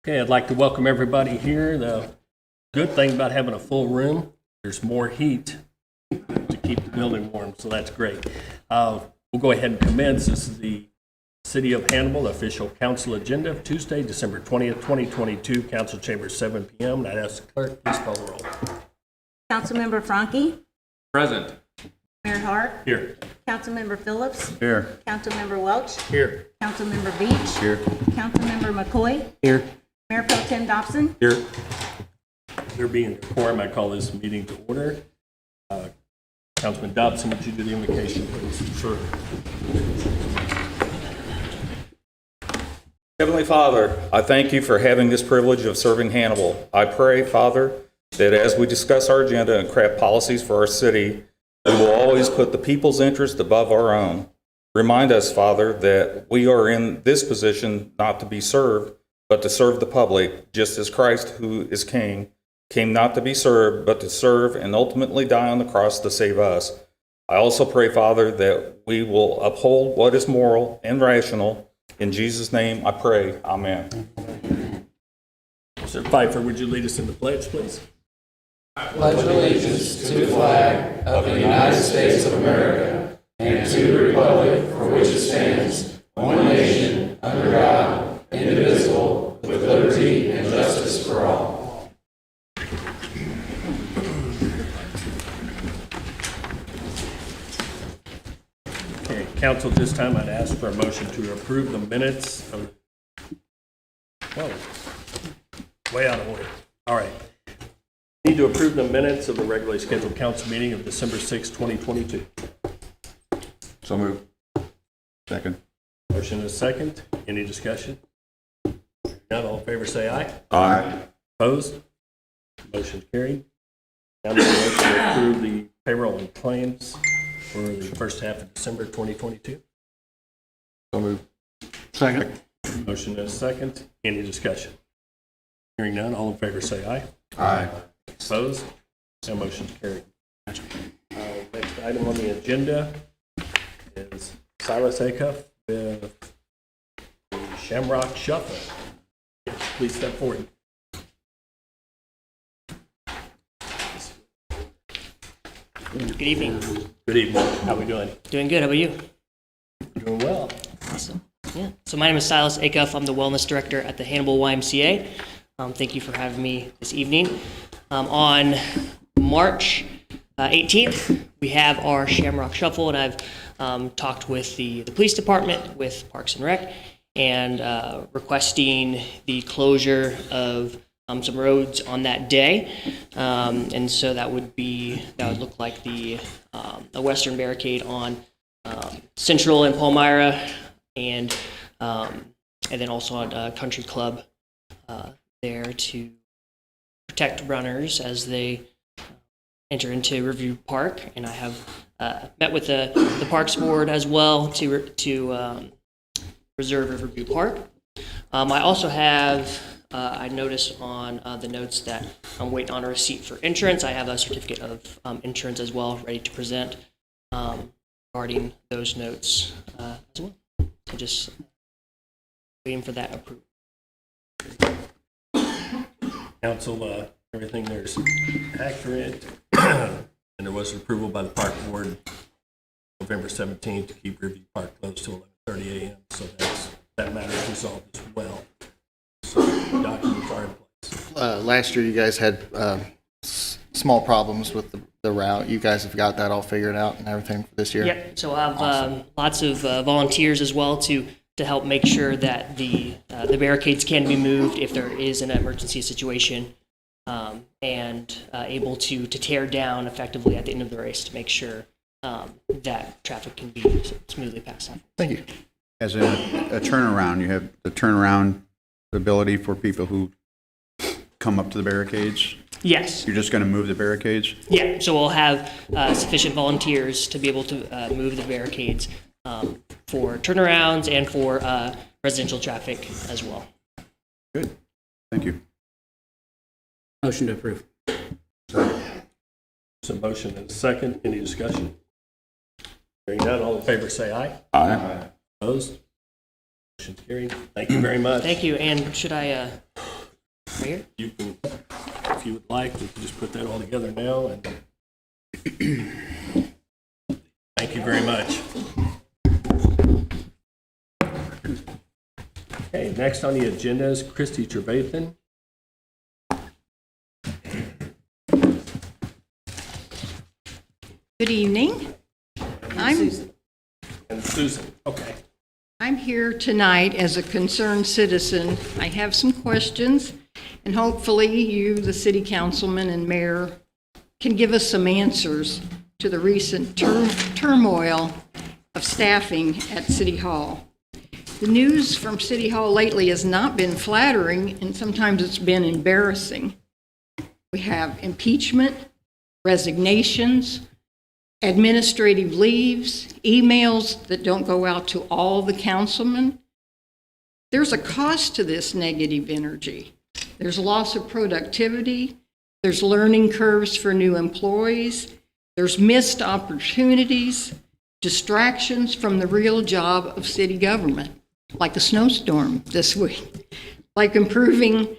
Okay, I'd like to welcome everybody here. The good thing about having a full room, there's more heat to keep the building warm, so that's great. We'll go ahead and commence. This is the City of Hannibal official council agenda of Tuesday, December 20th, 2022, council chamber 7 p.m. And I'd ask the clerk, please call the roll. Councilmember Franke? Present. Mayor Hart? Here. Councilmember Phillips? Here. Councilmember Welch? Here. Councilmember Beach? Here. Councilmember McCoy? Here. Mayor Pro Tem Dobson? Here. There being a quorum, I call this meeting to order. Councilman Dobson, would you do the invocation, please? Sure. Heavenly Father, I thank you for having this privilege of serving Hannibal. I pray, Father, that as we discuss our agenda and craft policies for our city, we will always put the people's interest above our own. Remind us, Father, that we are in this position not to be served, but to serve the public, just as Christ, who is King, came not to be served, but to serve and ultimately die on the cross to save us. I also pray, Father, that we will uphold what is moral and rational. In Jesus' name I pray. Amen. Mr. Pfeiffer, would you lead us in the pledge, please? I pledge allegiance to the flag of the United States of America and to the republic for which it stands, one nation, under God, indivisible, with liberty and justice for all. Okay, council, this time I'd ask for a motion to approve the minutes of, whoa, way out of order. All right. Need to approve the minutes of the regularly scheduled council meeting of December 6, 2022. So moved. Second. Motion is second. Any discussion? None, all in favor say aye. Aye. Opposed? Motion carried. Now the motion to approve the payroll and claims for the first half of December 2022. So moved. Second. Motion is second. Any discussion? Hearing none, all in favor say aye. Aye. Opposed? No motion's carried. Next item on the agenda is Silas Acuff with the Shamrock Shuffle. Yes, please step forward. Good evening. Good evening. How we doing? Doing good. How about you? Doing well. Awesome. Yeah. So my name is Silas Acuff. I'm the wellness director at the Hannibal YMCA. Thank you for having me this evening. On March 18th, we have our Shamrock Shuffle, and I've talked with the police department, with Parks and Rec, and requesting the closure of some roads on that day. And so that would look like the western barricade on Central and Palmyra, and then also on Country Club there to protect runners as they enter into Review Park. And I have met with the Parks Board as well to reserve Riverview Park. I also have, I noticed on the notes that I'm waiting on a receipt for insurance. I have a certificate of insurance as well, ready to present regarding those notes as well. So just waiting for that approval. Council, everything there's accurate. And there was approval by the Park Board November 17th to keep Review Park closed till 11:30 a.m. So that matter is resolved as well. So the documents are in place. Last year, you guys had small problems with the route. You guys have got that all figured out and everything for this year? Yep. So I have lots of volunteers as well to help make sure that the barricades can be moved if there is an emergency situation, and able to tear down effectively at the end of the race to make sure that traffic can be smoothly passed on. Thank you. As a turnaround, you have the turnaround ability for people who come up to the barricades? Yes. You're just going to move the barricades? Yeah. So we'll have sufficient volunteers to be able to move the barricades for turnarounds and for residential traffic as well. Good. Thank you. Motion to approve. So motion and second. Any discussion? Hearing none, all in favor say aye. Aye. Opposed? Motion's carried. Thank you very much. Thank you. And should I Mayor? You can, if you would like, we can just put that all together now. And thank you very much. Okay, next on the agenda is Christy Trevathan. Good evening. I'm And Susan. Okay. here tonight as a concerned citizen. I have some questions, and hopefully you, the city councilman and mayor, can give us some answers to the recent turmoil of staffing at City Hall. The news from City Hall lately has not been flattering, and sometimes it's been embarrassing. We have impeachment, resignations, administrative leaves, emails that don't go out to all the councilmen. There's a cost to this negative energy. There's loss of productivity. There's learning curves for new employees. There's missed opportunities, distractions from the real job of city government, like a snowstorm this week, like improving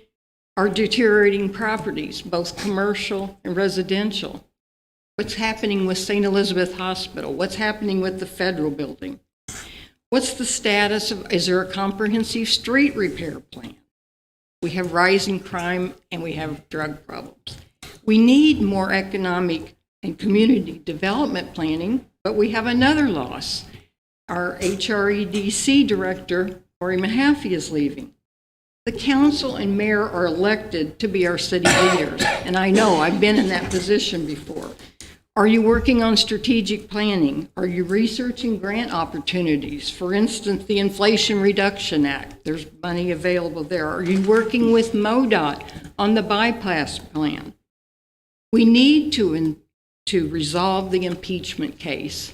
our deteriorating properties, both commercial and residential. What's happening with St. Elizabeth Hospital? What's happening with the federal building? What's the status of, is there a comprehensive street repair plan? We have rising crime and we have drug problems. We need more economic and community development planning, but we have another loss. Our HREDC director, Corey Mahaffey, is leaving. The council and mayor are elected to be our city leaders, and I know I've been in that position before. Are you working on strategic planning? Are you researching grant opportunities? For instance, the Inflation Reduction Act, there's money available there. Are you working with MoDOT on the bypass plan? We need to resolve the impeachment case.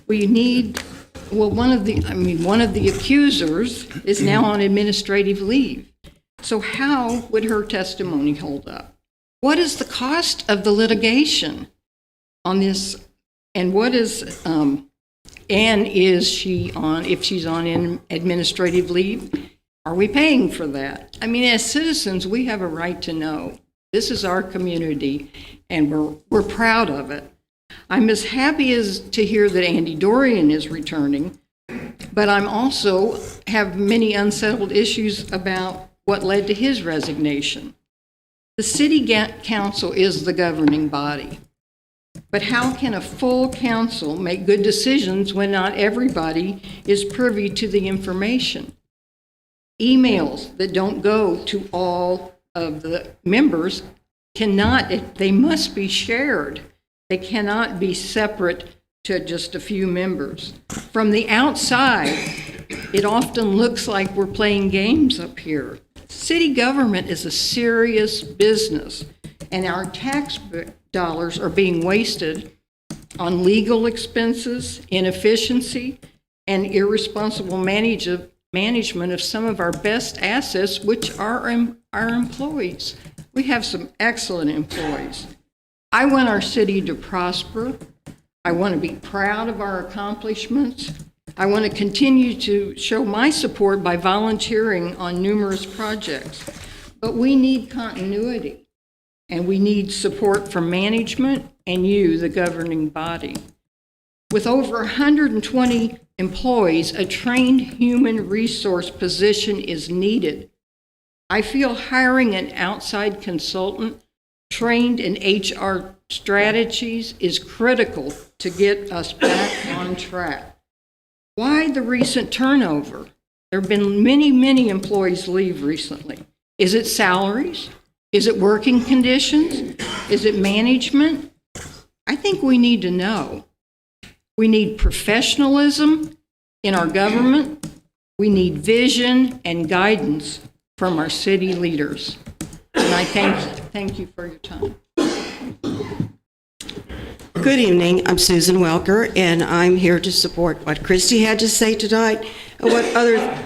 We need, well, one of the accusers is now on administrative leave. So how would her testimony hold up? What is the cost of the litigation on this, and what is, and is she on, if she's on administrative leave, are we paying for that? I mean, as citizens, we have a right to know. This is our community, and we're proud of it. I'm as happy as to hear that Andy Dorian is returning, but I'm also have many unsettled issues about what led to his resignation. The city council is the governing body. But how can a full council make good decisions when not everybody is privy to the information? Emails that don't go to all of the members they must be shared. They cannot be separate to just a few members. From the outside, it often looks like we're playing games up here. City government is a serious business, and our tax dollars are being wasted on legal expenses, inefficiency, and irresponsible management of some of our best assets, which are our employees. We have some excellent employees. I want our city to prosper. I want to be proud of our accomplishments. I want to continue to show my support by volunteering on numerous projects. But we need continuity, and we need support from management and you, the governing body. With over 120 employees, a trained human resource position is needed. I feel hiring an outside consultant trained in HR strategies is critical to get us back on track. Why the recent turnover? There have been many employees leave recently. Is it salaries? Is it working conditions? Is it management? I think we need to know. We need professionalism in our government. We need vision and guidance from our city leaders. And I thank you for your time. Good evening. I'm Susan Welker, and I'm here to support what Christy had to say tonight and what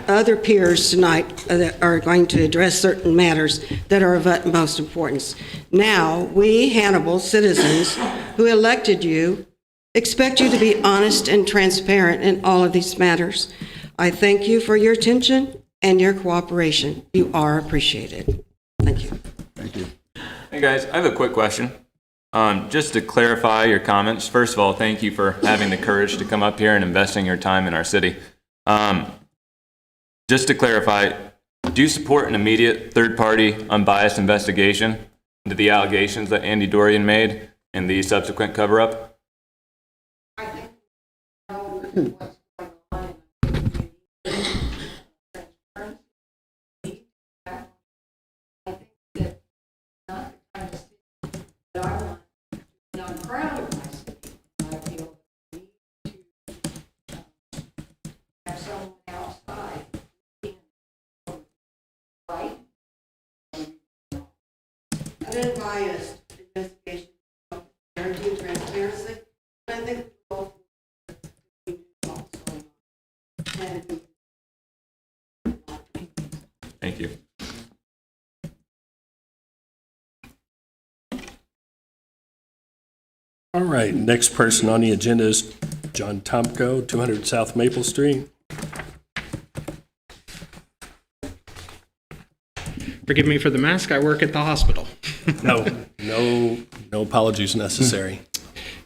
other peers tonight are going to address certain matters that are of utmost importance. Now, we Hannibal citizens who elected you expect you to be honest and transparent in all of these matters. I thank you for your attention and your cooperation. You are appreciated. Hey guys, I have a quick question. Just to clarify your comments, first of all, thank you for having the courage to come up here and investing your time in our city. Just to clarify, do you support an immediate third-party unbiased investigation into the allegations that Andy Dorian made and the subsequent cover-up? I think what's going on. I think that not the kind of city that I want. And I'm proud of my city. I feel the need to have someone outside right. An unbiased investigation, guarantee transparency, but I think both Thank you. All right, next person on the agenda is John Tomko, 200 South Maple Street. Forgive me for the mask, I work at the hospital. No apologies necessary.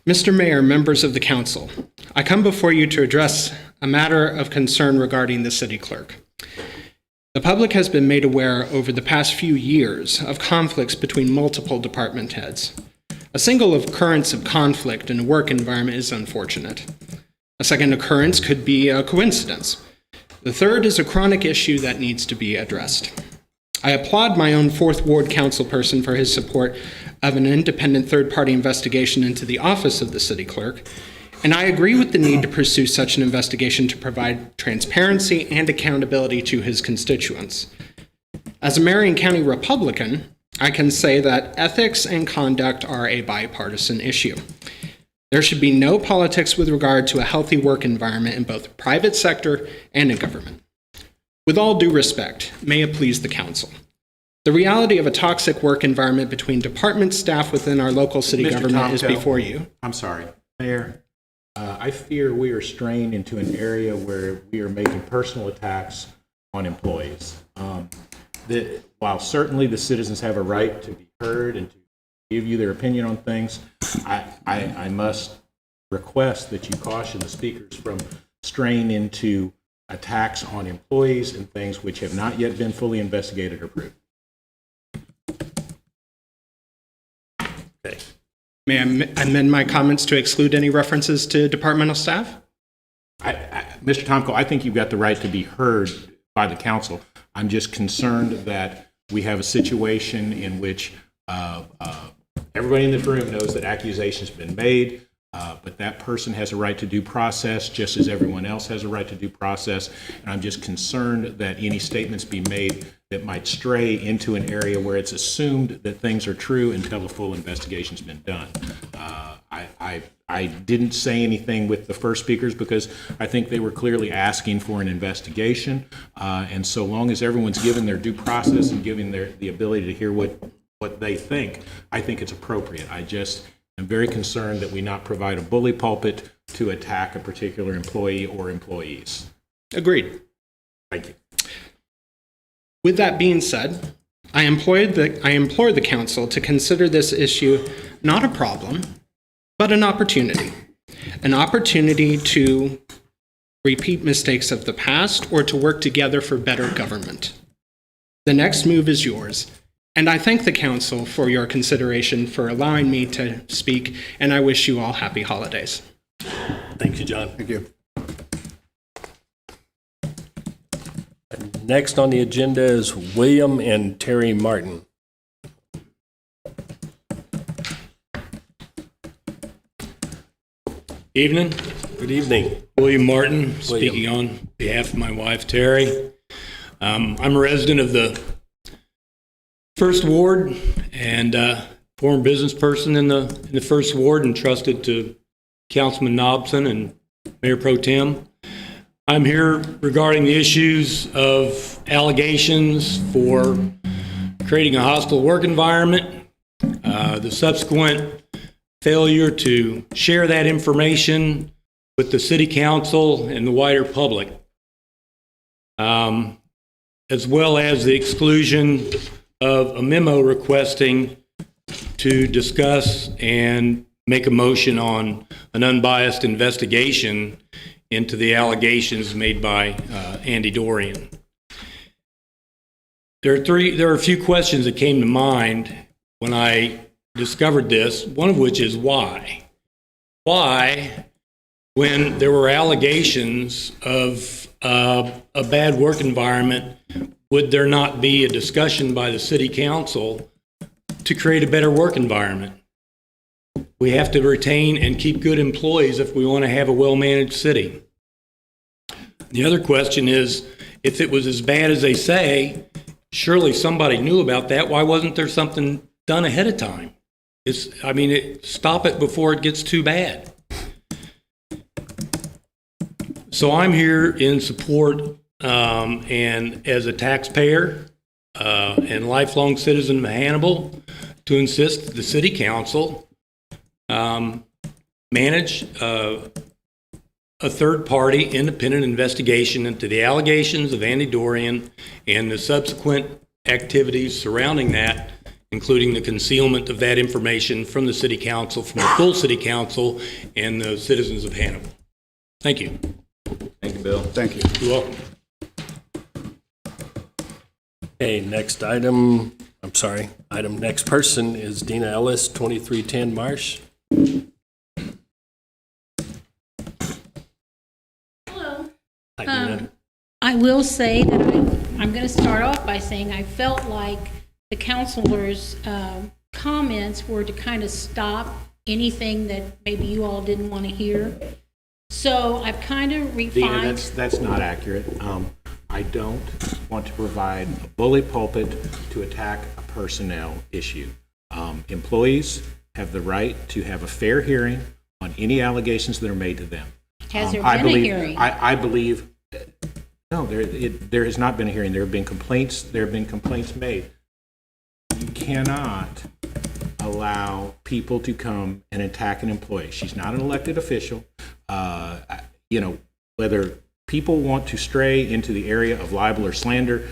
Mr. Mayor, members of the council, I come before you to address a matter of concern regarding the city clerk. The public has been made aware over the past few years of conflicts between multiple department heads. A single occurrence of conflict in a work environment is unfortunate. A second occurrence could be a coincidence. The third is a chronic issue that needs to be addressed. I applaud my own 4th Ward councilperson for his support of an independent third-party investigation into the office of the city clerk, and I agree with the need to pursue such an investigation to provide transparency and accountability to his constituents. As a Marion County Republican, I can say that ethics and conduct are a bipartisan issue. There should be no politics with regard to a healthy work environment in both the private sector and in government. With all due respect, may it please the council, the reality of a toxic work environment between department staff within our local city Mr. government is Tomko, before you. I'm sorry, Mayor. I fear we are straying into an area where we are making personal attacks on employees. While certainly the citizens have a right to be heard and to give you their opinion on things, I must request that you caution the speakers from straying into attacks on employees and things which have not yet been fully investigated or proved. Okay. May I amend my comments to exclude any references to departmental staff? Mr. Tomko, I think you've got the right to be heard by the council. I'm just concerned that we have a situation in which everybody in this room knows that accusations have been made, but that person has a right to due process just as everyone else has a right to due process. And I'm just concerned that any statements be made that might stray into an area where it's assumed that things are true until a full investigation's been done. I didn't say anything with the first speakers because I think they were clearly asking for an investigation. And so long as everyone's given their due process and given the ability to hear what they think, I think it's appropriate. I just am very concerned that we not provide a bully pulpit to attack a particular employee or employees. Agreed. Thank you. With that being said, I implore the council to consider this issue not a problem, but an opportunity. An opportunity to repeat mistakes of the past or to work together for better government. The next move is yours, and I thank the council for your consideration for allowing me to speak, and I wish you all happy holidays. Thank you, John. Thank you. Next on the agenda is William and Terry Martin. Evening. Good evening. William Martin, speaking on behalf of my wife, Terry. I'm a resident of the First Ward and former business person in the First Ward, and trusted to Councilman Knobson and Mayor Pro Tem. I'm here regarding the issues of allegations for creating a hostile work environment, the subsequent failure to share that information with the city council and the wider public, as well as the exclusion of a memo requesting to discuss and make a motion on an unbiased investigation into the allegations made by Andy Dorian. There are a few questions that came to mind when I discovered this, one of which is why? Why, when there were allegations of a bad work environment, would there not be a discussion by the city council to create a better work environment? We have to retain and keep good employees if we want to have a well-managed city. The other question is, if it was as bad as they say, surely somebody knew about that. Why wasn't there something done ahead of time? Stop it before it gets too bad. So I'm here in support and as a taxpayer and lifelong citizen of Hannibal to insist that the city council manage a third-party independent investigation into the allegations of Andy Dorian and the subsequent activities surrounding that, including the concealment of that information from the city council, from the full city council, and the citizens of Hannibal. Thank you. Thank you, Bill. Thank you. You're welcome. Okay, next person is Dina Ellis, 2310 Marsh. Hello. Hi, Dina. I will say that I'm going to start off by saying I felt like the counselors' comments were to kind of stop anything that maybe you all didn't want to hear. So I've kind of refined. Dina, that's not accurate. I don't want to provide a bully pulpit to attack a personnel issue. Employees have the right to have a fair hearing on any allegations that are made to them. Has there been a hearing? I believe, no, there has not been a hearing. There have been complaints. There have been complaints made. You cannot allow people to come and attack an employee. She's not an elected official. Whether people want to stray into the area of libel or slander,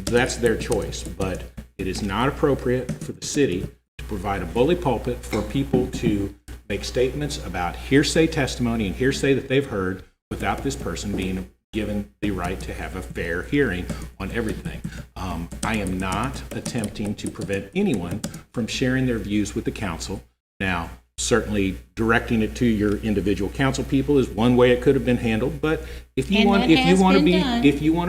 that's their choice. But it is not appropriate for the city to provide a bully pulpit for people to make statements about hearsay testimony and hearsay that they've heard without this person being given the right to have a fair hearing on everything. I am not attempting to prevent anyone from sharing their views with the council. Now, certainly directing it to your individual council people is one way it could have been handled, but if you want to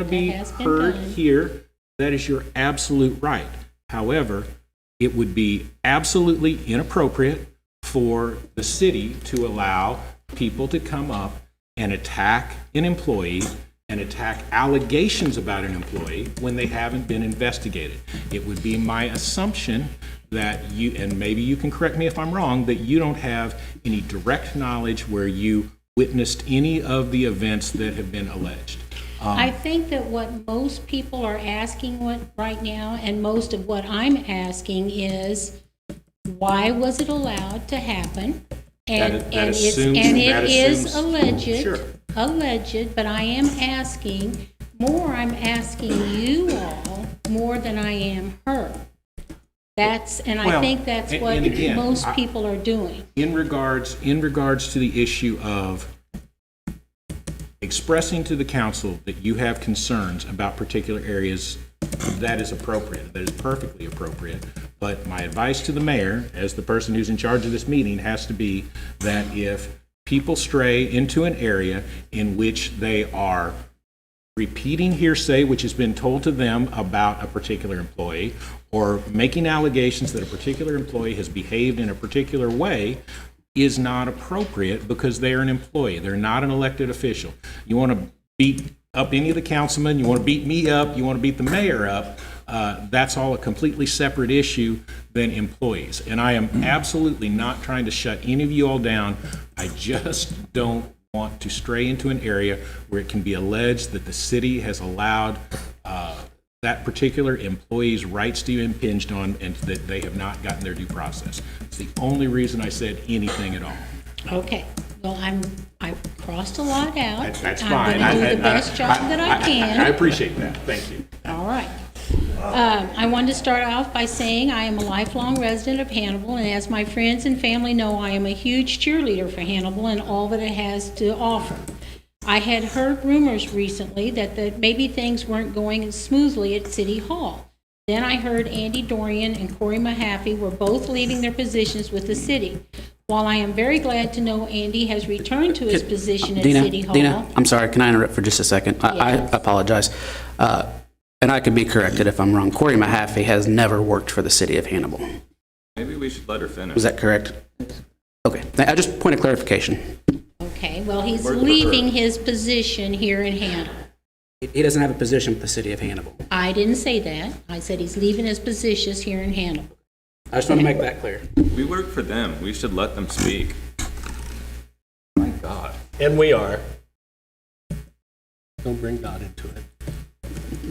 be heard here, that is your absolute right. However, it would be absolutely inappropriate for the city to allow people to come up and attack an employee and attack allegations about an employee when they haven't been investigated. It would be my assumption that you, and maybe you can correct me if I'm wrong, that you don't have any direct knowledge where you witnessed any of the events that have been alleged. I think that what most people are asking right now, and most of what I'm asking is, why was it allowed to happen? And it is alleged, but I am asking I'm asking you all more than I am her. I think that's what most people are doing. In regards to the issue of expressing to the council that you have concerns about particular areas, that is appropriate. That is perfectly appropriate. But my advice to the mayor, as the person who's in charge of this meeting, has to be that if people stray into an area in which they are repeating hearsay which has been told to them about a particular employee, or making allegations that a particular employee has behaved in a particular way, is not appropriate because they're an employee. They're not an elected official. You want to beat up any of the councilmen, you want to beat me up, you want to beat the mayor up, that's all a completely separate issue than employees. And I am absolutely not trying to shut any of you all down. I just don't want to stray into an area where it can be alleged that the city has allowed that particular employee's rights to be impinged on and that they have not gotten their due process. It's the only reason I said anything at all. Okay. Well, I've crossed a lot out. That's fine. I'm going to do the best job that I can. I appreciate that. Thank you. All right. I wanted to start off by saying I am a lifelong resident of Hannibal, and as my friends and family know, I am a huge cheerleader for Hannibal and all that it has to offer. I had heard rumors recently that maybe things weren't going as smoothly at City Hall. Then I heard Andy Dorian and Corey Mahaffey were both leaving their positions with the city. While I am very glad to know Andy has returned to his position at City Hall. Dina, I'm sorry, can I interrupt for just a second? I apologize. And I could be corrected if I'm wrong. Corey Mahaffey has never worked for the city of Hannibal. Maybe we should let her finish. Was that correct? Okay, I just point of clarification. Okay, well, he's leaving his position here in Hannibal. He doesn't have a position with the city of Hannibal. I didn't say that. I said he's leaving his position here in Hannibal. I just want to make that clear. We work for them. We should let them speak. My God. And we are. Don't bring God into it.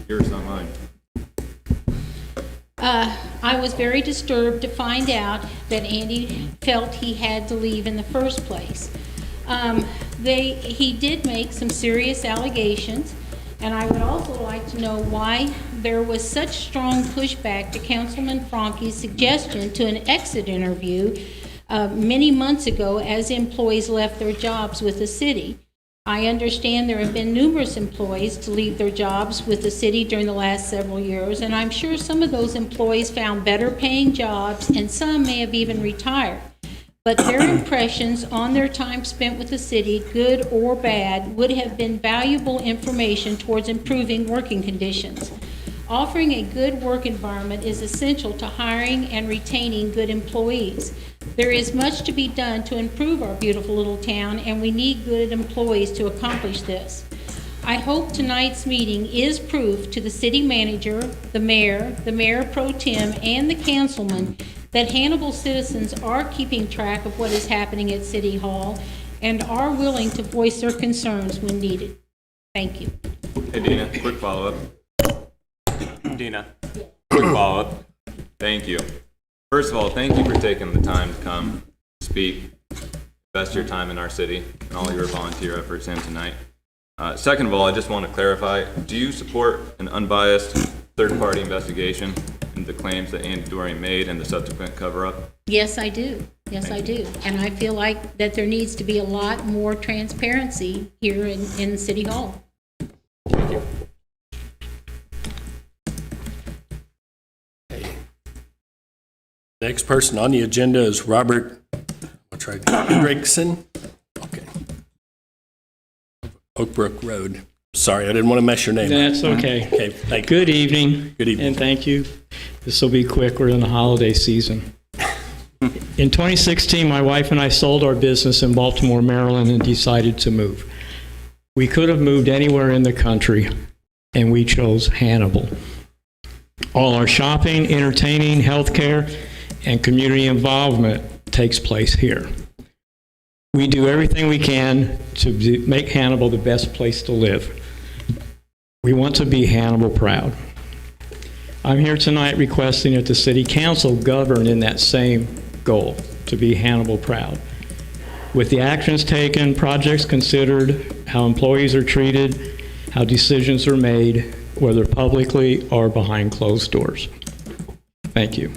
Yours, not mine. I was very disturbed to find out that Andy felt he had to leave in the first place. He did make some serious allegations, and I would also like to know why there was such strong pushback to Councilman Franke's suggestion to an exit interview many months ago as employees left their jobs with the city. I understand there have been numerous employees to leave their jobs with the city during the last several years, and I'm sure some of those employees found better paying jobs, and some may have even retired. But their impressions on their time spent with the city, good or bad, would have been valuable information towards improving working conditions. Offering a good work environment is essential to hiring and retaining good employees. There is much to be done to improve our beautiful little town, and we need good employees to accomplish this. I hope tonight's meeting is proof to the city manager, the mayor pro tem, and the councilman that Hannibal citizens are keeping track of what is happening at City Hall and are willing to voice their concerns when needed. Thank you. Hey, Dina, quick follow-up. Dina, quick follow-up. Thank you. First of all, thank you for taking the time to come speak, invest your time in our city, and all your volunteer efforts in tonight. Second of all, I just want to clarify, do you support an unbiased third-party investigation into the claims that Andy Dorian made and the subsequent cover-up? Yes, I do. Yes, I do. And I feel like that there needs to be a lot more transparency here in City Hall. Thank you. Next person on the agenda is Robert, I'll try Hendrickson. Okay. Oak Brook Road. Sorry, I didn't want to mess your name up. That's okay. Okay, thank you. Good evening. Good evening. And thank you. This will be quick. We're in the holiday season. In 2016, my wife and I sold our business in Baltimore, Maryland, and decided to move. We could have moved anywhere in the country, and we chose Hannibal. All our shopping, entertaining, healthcare, and community involvement takes place here. We do everything we can to make Hannibal the best place to live. We want to be Hannibal proud. I'm here tonight requesting that the City Council govern in that same goal, to be Hannibal proud. With the actions taken, projects considered, how employees are treated, how decisions are made, whether publicly or behind closed doors. Thank you.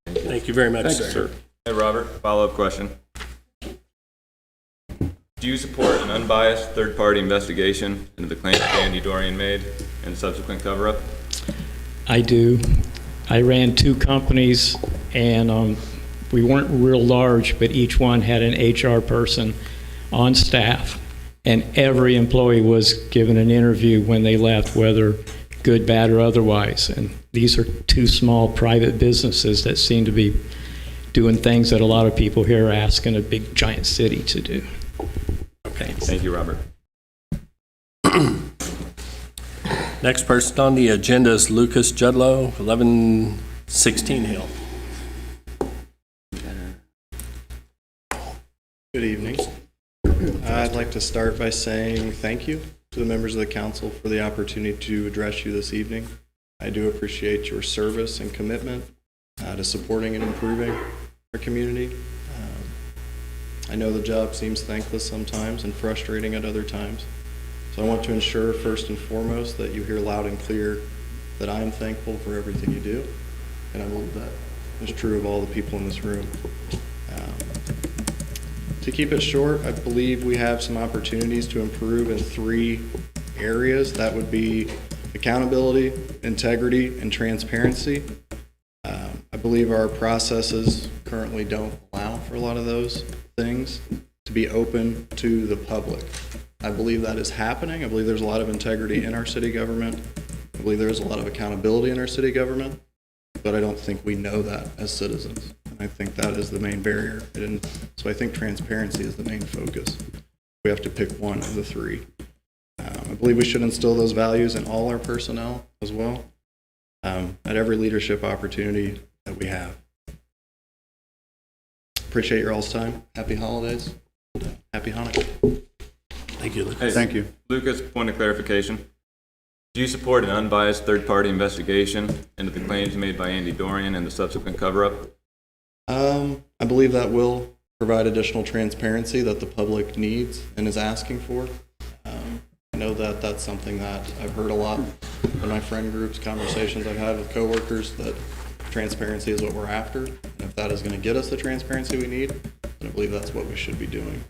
Thank you very much, sir. Hey, Robert, follow-up question. Do you support an unbiased third-party investigation into the claims that Andy Dorian made and the subsequent cover-up? I do. I ran 2 companies, and we weren't real large, but each one had an HR person on staff, and every employee was given an interview when they left, whether good, bad, or otherwise. And these are 2 small private businesses that seem to be doing things that a lot of people here are asking a big, giant city to do. Okay. Thank you, Robert. Next person on the agenda is Lucas Judlow, 1116 Hill. Good evening. I'd like to start by saying thank you to the members of the council for the opportunity to address you this evening. I do appreciate your service and commitment to supporting and improving our community. I know the job seems thankless sometimes and frustrating at other times. So I want to ensure first and foremost that you hear loud and clear that I am thankful for everything you do, and I believe that is true of all the people in this room. To keep it short, I believe we have some opportunities to improve in 3 areas. That would be accountability, integrity, and transparency. I believe our processes currently don't allow for a lot of those things to be open to the public. I believe that is happening. I believe there's a lot of integrity in our city government. I believe there's a lot of accountability in our city government, but I don't think we know that as citizens. And I think that is the main barrier. And so I think transparency is the main focus. We have to pick one of the 3. I believe we should instill those values in all our personnel as well, at every leadership opportunity that we have. Appreciate your all's time. Happy holidays. Happy Hanukkah. Thank you, Lucas. Hey, Thank you. Lucas, point of clarification. Do you support an unbiased third-party investigation into the claims made by Andy Dorian and the subsequent cover-up? I believe that will provide additional transparency that the public needs and is asking for. I know that that's something that I've heard a lot in my friend groups, conversations I've had with coworkers, that transparency is what we're after. And if that is going to get us the transparency we need, then I believe that's what we should be doing.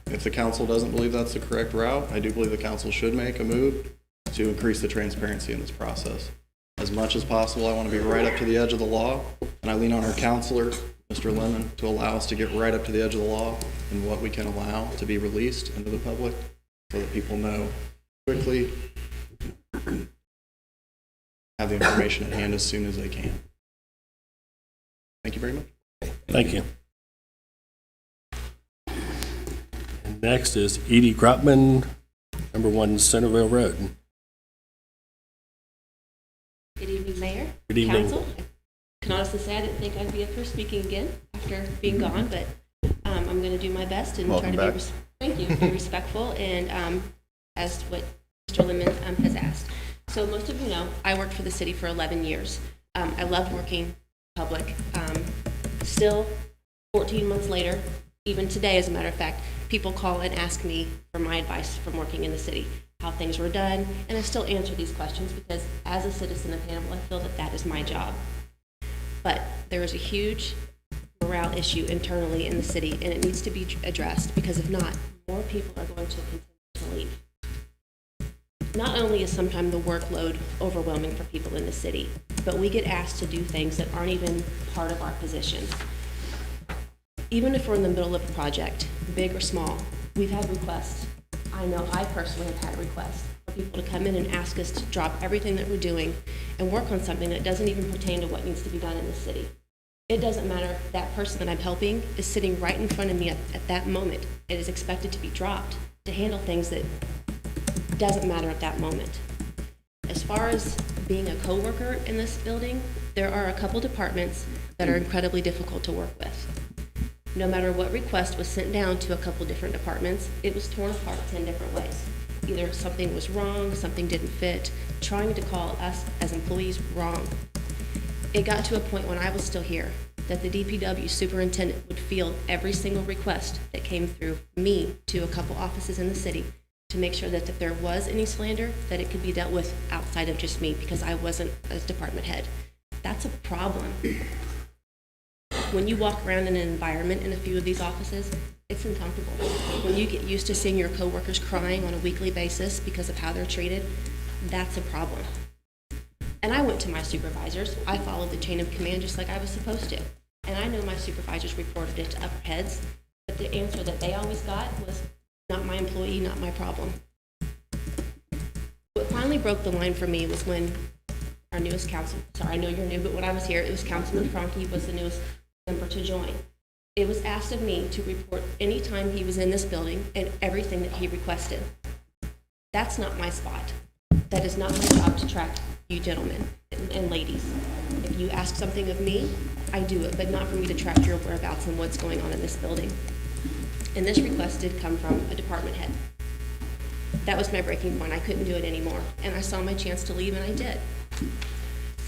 If the council doesn't believe that's the correct route, I do believe the council should make a move to increase the transparency in this process. As much as possible, I want to be right up to the edge of the law, and I lean on our counselor, Mr. Lemon, to allow us to get right up to the edge of the law and what we can allow to be released into the public so that people know quickly, have the information at hand as soon as they can. Thank you very much. Thank you. And next is Edie Grotman, number 1 Centerville Road. Good evening, Mayor. Good evening. Council. I can honestly say I didn't think I'd be up here speaking again after being gone, but I'm going to do my best and Welcome try to back. thank you, be respectful and as what Mr. Lemon has asked. So most of you know, I worked for the city for 11 years. I loved working public. Still, 14 months later, even today, as a matter of fact, people call and ask me for my advice from working in the city, how things were done, and I still answer these questions because as a citizen of Hannibal, I feel that that is my job. But there is a huge morale issue internally in the city, and it needs to be addressed because if not, more people are going to continue to leave. Not only is sometimes the workload overwhelming for people in the city, but we get asked to do things that aren't even part of our position. Even if we're in the middle of a project, big or small, we've had requests. I know I personally have had requests for people to come in and ask us to drop everything that we're doing and work on something that doesn't even pertain to what needs to be done in the city. It doesn't matter if that person that I'm helping is sitting right in front of me at that moment. It is expected to be dropped to handle things that doesn't matter at that moment. As far as being a coworker in this building, there are a couple departments that are incredibly difficult to work with. No matter what request was sent down to a couple different departments, it was torn apart 10 different ways. Either something was wrong, something didn't fit, trying to call us as employees wrong. It got to a point when I was still here that the DPW superintendent would field every single request that came through me to a couple offices in the city to make sure that if there was any slander, that it could be dealt with outside of just me because I wasn't a department head. That's a problem. When you walk around in an environment in a few of these offices, it's uncomfortable. When you get used to seeing your coworkers crying on a weekly basis because of how they're treated, that's a problem. And I went to my supervisors. I followed the chain of command just like I was supposed to. And I know my supervisors reported it to upper heads, but the answer that they always got was, not my employee, not my problem. What finally broke the line for me was when our newest council, sorry, I know you're new, but when I was here, it was Councilman Franke was the newest member to join. It was asked of me to report any time he was in this building and everything that he requested. That's not my spot. That is not my job to track you gentlemen and ladies. If you ask something of me, I do it, but not for me to track your whereabouts and what's going on in this building. And this request did come from a department head. That was my breaking point. I couldn't do it anymore. And I saw my chance to leave, and I did.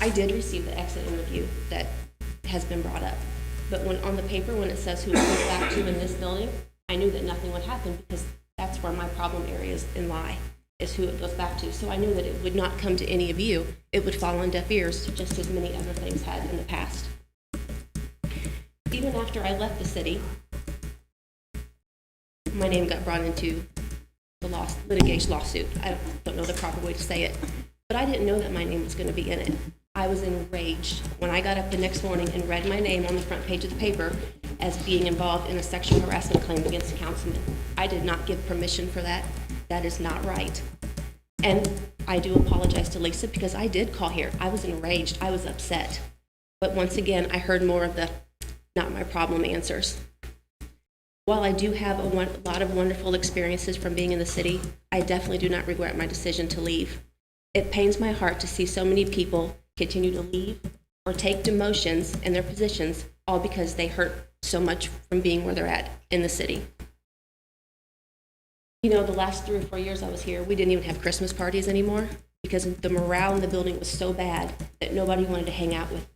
I did receive the exit interview that has been brought up. But when on the paper, when it says who it goes back to in this building, I knew that nothing would happen because that's where my problem areas lie. is who it goes back to. So I knew that it would not come to any of you. It would fall on deaf ears, just as many other things had in the past. Even after I left the city, my name got brought into the litigation lawsuit. I don't know the proper way to say it, but I didn't know that my name was going to be in it. I was enraged when I got up the next morning and read my name on the front page of the paper as being involved in a sexual harassment claim against a councilman. I did not give permission for that. That is not right. And I do apologize to Lisa because I did call here. I was enraged. I was upset. But once again, I heard more of the not my problem answers. While I do have a lot of wonderful experiences from being in the city, I definitely do not regret my decision to leave. It pains my heart to see so many people continue to leave or take demotions in their positions, all because they hurt so much from being where they're at in the city. You know, the last 3 or 4 years I was here, we didn't even have Christmas parties anymore because the morale in the building was so bad that nobody wanted to hang out with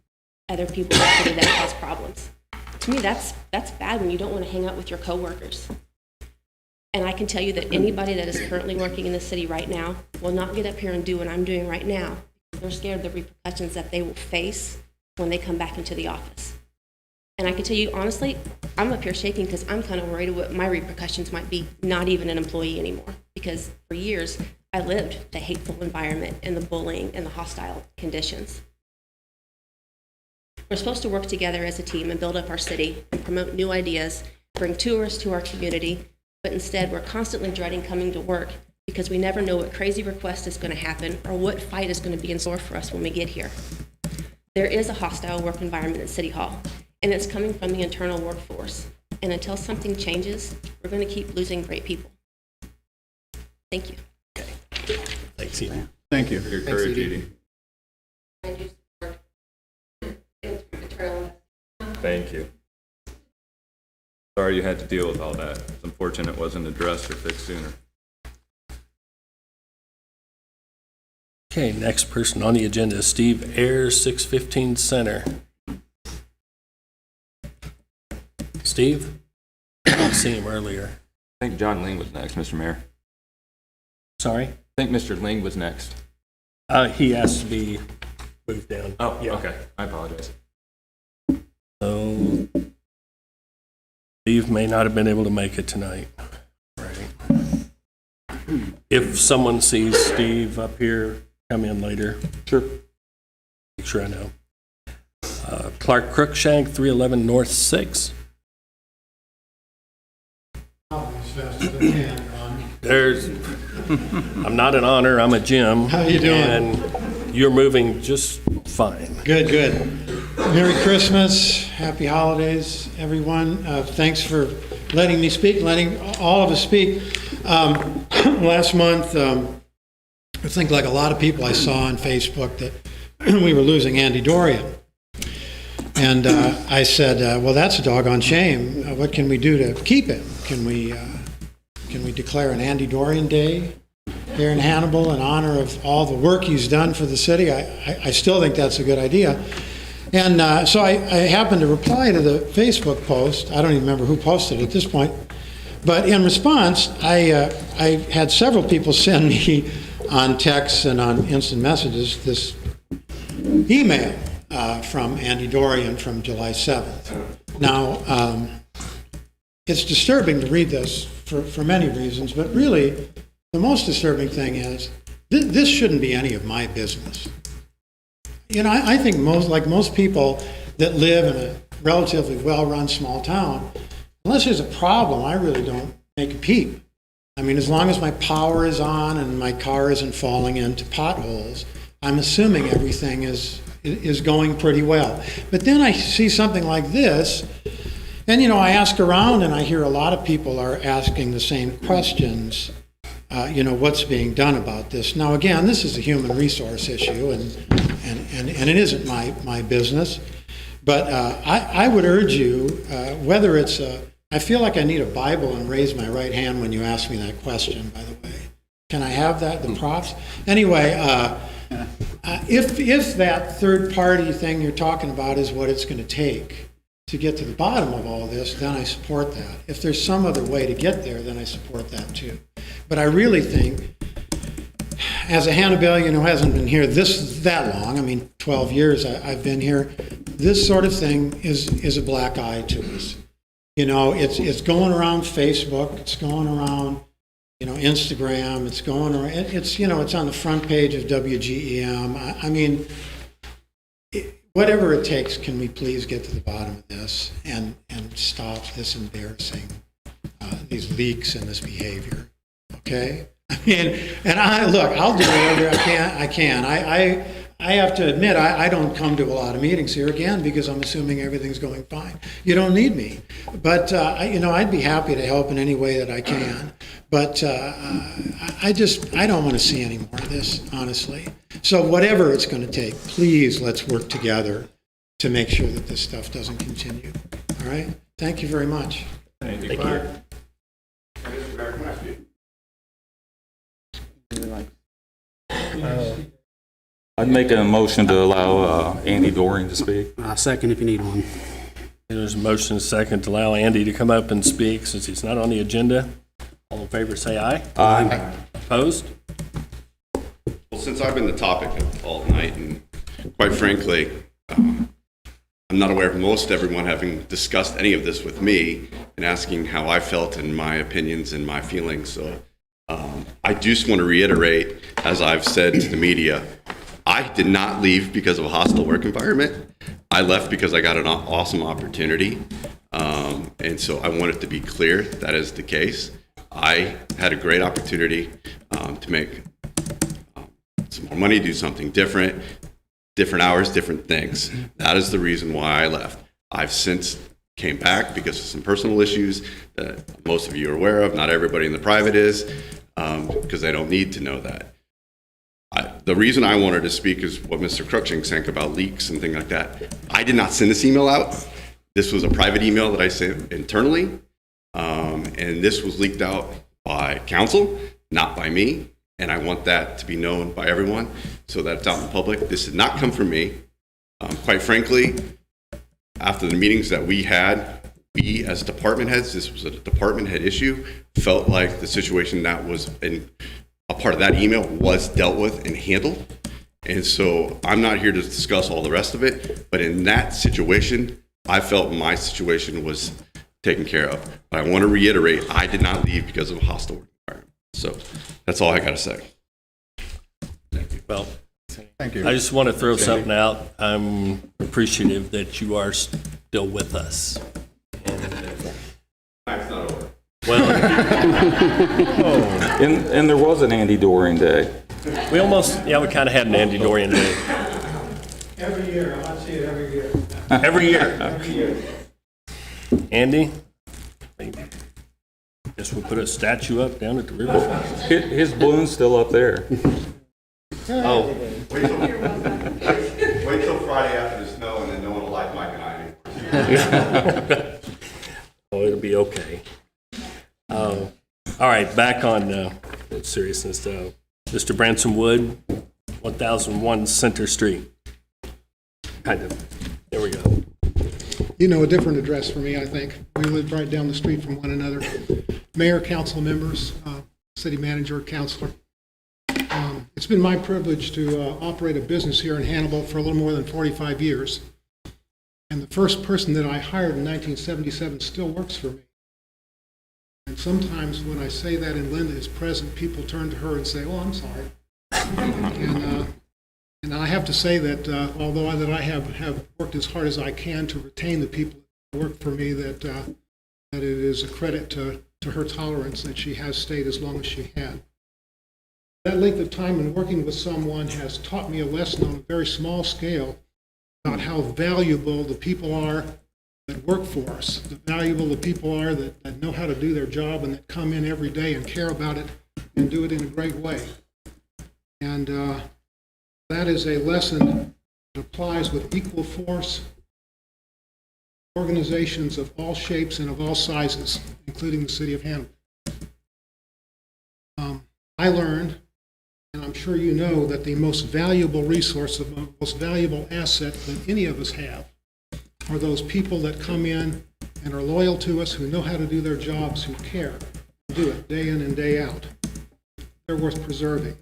other people in the city that caused problems. To me, that's bad when you don't want to hang out with your coworkers. And I can tell you that anybody that is currently working in the city right now will not get up here and do what I'm doing right now. They're scared of the repercussions that they will face when they come back into the office. And I can tell you, honestly, I'm up here shaking because I'm kind of worried what my repercussions might be, not even an employee anymore. Because for years, I lived the hateful environment and the bullying and the hostile conditions. We're supposed to work together as a team and build up our city and promote new ideas, bring tourists to our community, but instead we're constantly dreading coming to work because we never know what crazy request is going to happen or what fight is going to be in store for us when we get here. There is a hostile work environment at City Hall, and it's coming from the internal workforce. And until something changes, we're going to keep losing great people. Thank you. Thanks, Edie. Thank you. For your courage, Edie. Thank you. Sorry you had to deal with all that. It's unfortunate it wasn't addressed or fixed sooner. Okay, next person on the agenda is Steve Ayers, 615 Center. Steve? I didn't see him earlier. I think John Ling was next, Mr. Mayor. Sorry? I think Mr. Ling was next. He asked to be moved down. Oh, Yeah. okay. I apologize. So Steve may not have been able to make it tonight. Right. If someone sees Steve up here, come in later. Sure. Make sure I know. Clark Crookshank, 311 North 6. There's, I'm not an honor, I'm a Jim. How you doing? And you're moving just fine. Good, good. Merry Christmas, happy holidays, everyone. Thanks for letting me speak, letting all of us speak. Last month, I think like a lot of people I saw on Facebook that we were losing Andy Dorian. And I said, well, that's a doggone shame. What can we do to keep him? Can we declare an Andy Dorian Day here in Hannibal in honor of all the work he's done for the city? I still think that's a good idea. And so I happened to reply to the Facebook post. I don't even remember who posted it at this point. But in response, I had several people send me on text and on instant messages this email from Andy Dorian from July 7th. Now, it's disturbing to read this for many reasons, but really the most disturbing thing is this shouldn't be any of my business. You know, I think most people that live in a relatively well-run small town, unless there's a problem, I really don't make a peep. I mean, as long as my power is on and my car isn't falling into potholes, I'm assuming everything is going pretty well. But then I see something like this, and, you know, I ask around and I hear a lot of people are asking the same questions. You know, what's being done about this? Now, again, this is a human resource issue, and it isn't my business. But I would urge you, whether it's I feel like I need a Bible and raise my right hand when you ask me that question, by the way. Can I have that, the props? Anyway, if that third-party thing you're talking about is what it's going to take to get to the bottom of all this, then I support that. If there's some other way to get there, then I support that too. But I really think as a Hannibalian who hasn't been here that long, I mean, 12 years I've been here, this sort of thing is a black eye to us. You know, it's going around Facebook, it's going around, you know, Instagram, it's going around, it's, you know, it's on the front page of WGEM. I mean, whatever it takes, can we please get to the bottom of this and stop this embarrassing, these leaks and this behavior, okay? I mean, and I'll do whatever I can. I have to admit, I don't come to a lot of meetings here, again, because I'm assuming everything's going fine. You don't need me. But, you know, I'd be happy to help in any way that I can. But I don't want to see any more of this, honestly. So whatever it's going to take, please let's work together to make sure that this stuff doesn't continue. All right? Thank you very much. Thank you. I'd make a motion to allow Andy Doring to speak. Second if you need one. There's a motion and a second to allow Andy to come up and speak since he's not on the agenda. All in favor, say aye. Aye. Opposed? Well, since I've been the topic all night, and quite frankly, I'm not aware of most everyone having discussed any of this with me and asking how I felt and my opinions and my feelings. So I just want to reiterate, as I've said to the media, I did not leave because of a hostile work environment. I left because I got an awesome opportunity. And so I want it to be clear that is the case. I had a great opportunity to make some more money, do something different hours, different things. That is the reason why I left. I've since came back because of some personal issues that most of you are aware of. Not everybody in the private is, because they don't need to know that. The reason I wanted to speak is what Mr. Cruikshank said about leaks and things like that. I did not send this email out. This was a private email that I sent internally, and this was leaked out by council, not by me. And I want that to be known by everyone so that it's out in the public. This did not come from me. Quite frankly, after the meetings that we had, we as department heads, this was a department head issue, felt like the situation that was in a part of that email was dealt with and handled. And so I'm not here to discuss all the rest of it, but in that situation, I felt my situation was taken care of. But I want to reiterate, I did not leave because of a hostile work environment. So that's all I got to say. Thank you. Well, Thank you. I just want to throw something out. I'm appreciative that you are still with us. It's not over. Well, And there was an Andy Doring Day. we kind of had an Andy Dorian day. Every year, I see it every year. Every year. Every year. Andy, I guess we'll put a statue up down at the river. His balloon's still up there. Oh, Wait till Friday after the snow, and then no one will like Mike and I anymore. oh, it'll be okay. All right, back on seriousness. Mr. Branson Wood, 1001 Center Street. Kind of. There we go. You know, a different address for me, I think. We live right down the street from one another. Mayor, council members, city manager, councilor. It's been my privilege to operate a business here in Hannibal for a little more than 45 years. And the first person that I hired in 1977 still works for me. And sometimes when I say that and Linda is present, people turn to her and say, oh, I'm sorry. And I have to say that although I have worked as hard as I can to retain the people that work for me, that it is a credit to her tolerance that she has stayed as long as she had. That length of time in working with someone has taught me a lesson on a very small scale about how valuable the people are that work for us, the valuable the people are that know how to do their job and that come in every day and care about it and do it in a great way. And that is a lesson that applies with equal force organizations of all shapes and of all sizes, including the city of Hannibal. I learned, and I'm sure you know, that the most valuable resource, the most valuable asset that any of us have are those people that come in and are loyal to us, who know how to do their jobs, who care, do it day in and day out. They're worth preserving.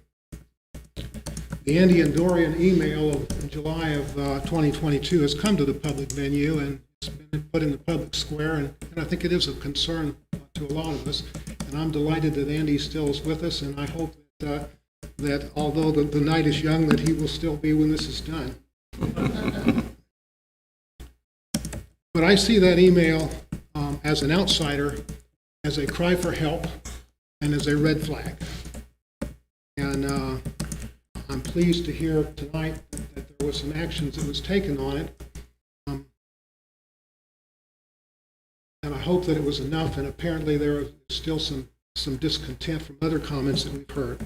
The Andy and Dorian email of July of 2022 has come to the public venue and it's been put in the public square, and I think it is of concern to a lot of us. And I'm delighted that Andy still is with us, and I hope that although the night is young, that he will still be when this is done. But I see that email as an outsider, as a cry for help, and as a red flag. And I'm pleased to hear tonight that there was some actions that was taken on it. And I hope that it was enough, and apparently there is still some discontent from other comments that we've heard.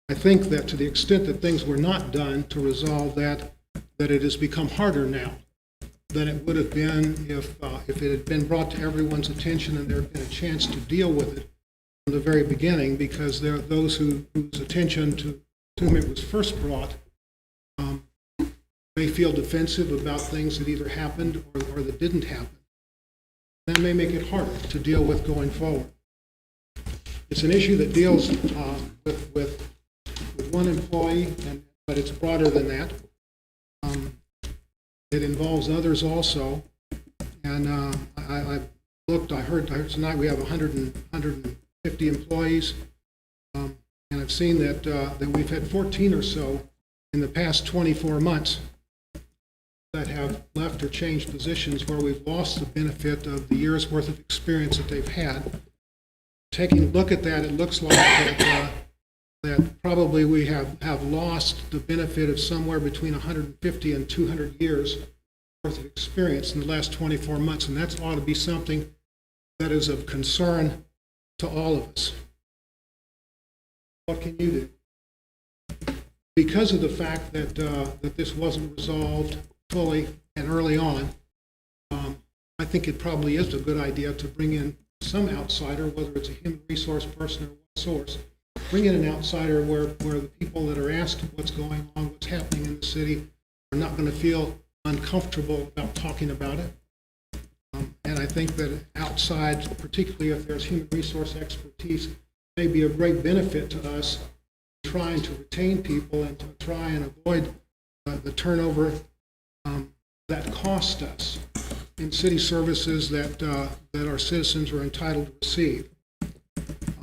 I think that to the extent that things were not done to resolve that it has become harder now than it would have been if it had been brought to everyone's attention and there had been a chance to deal with it from the very beginning, because there are those whose attention to whom it was first brought may feel defensive about things that either happened or that didn't happen. That may make it harder to deal with going forward. It's an issue that deals with one employee, but it's broader than that. It involves others also. And I heard tonight we have 150 employees. And I've seen that we've had 14 or so in the past 24 months that have left or changed positions where we've lost the benefit of the year's worth of experience that they've had. Taking a look at that, it looks like that probably we have lost the benefit of somewhere between 150 and 200 years worth of experience in the last 24 months, and that ought to be something that is of concern to all of us. What can you do? Because of the fact that this wasn't resolved fully and early on, I think it probably is a good idea to bring in some outsider, whether it's a human resource person or what source. Bring in an outsider where the people that are asked what's going on, what's happening in the city, are not going to feel uncomfortable about talking about it. And I think that outside, particularly if there's human resource expertise, may be a great benefit to us trying to retain people and to try and avoid the turnover that cost us in city services that our citizens are entitled to receive.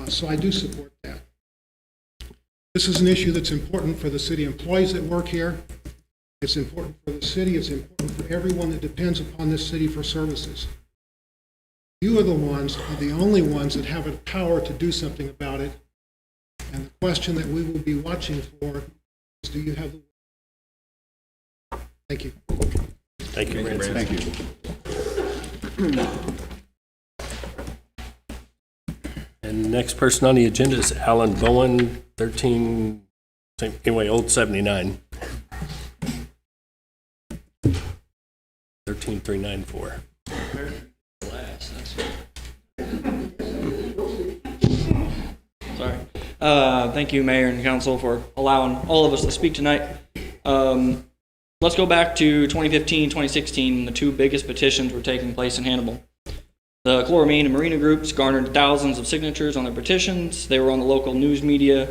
So I do support that. This is an issue that's important for the city employees that work here. It's important for the city. It's important for everyone that depends upon this city for services. You are the only ones that have the power to do something about it. And the question that we will be watching for is, do you have the will? Thank you. Thank you, Ransom. Thank you. And the next person on the agenda is Alan Bowen, old 79. 13394. Sorry. Thank you, Mayor and Council, for allowing all of us to speak tonight. Let's go back to 2015, 2016, the two biggest petitions were taking place in Hannibal. The chloramine and marina groups garnered thousands of signatures on their petitions. They were on the local news media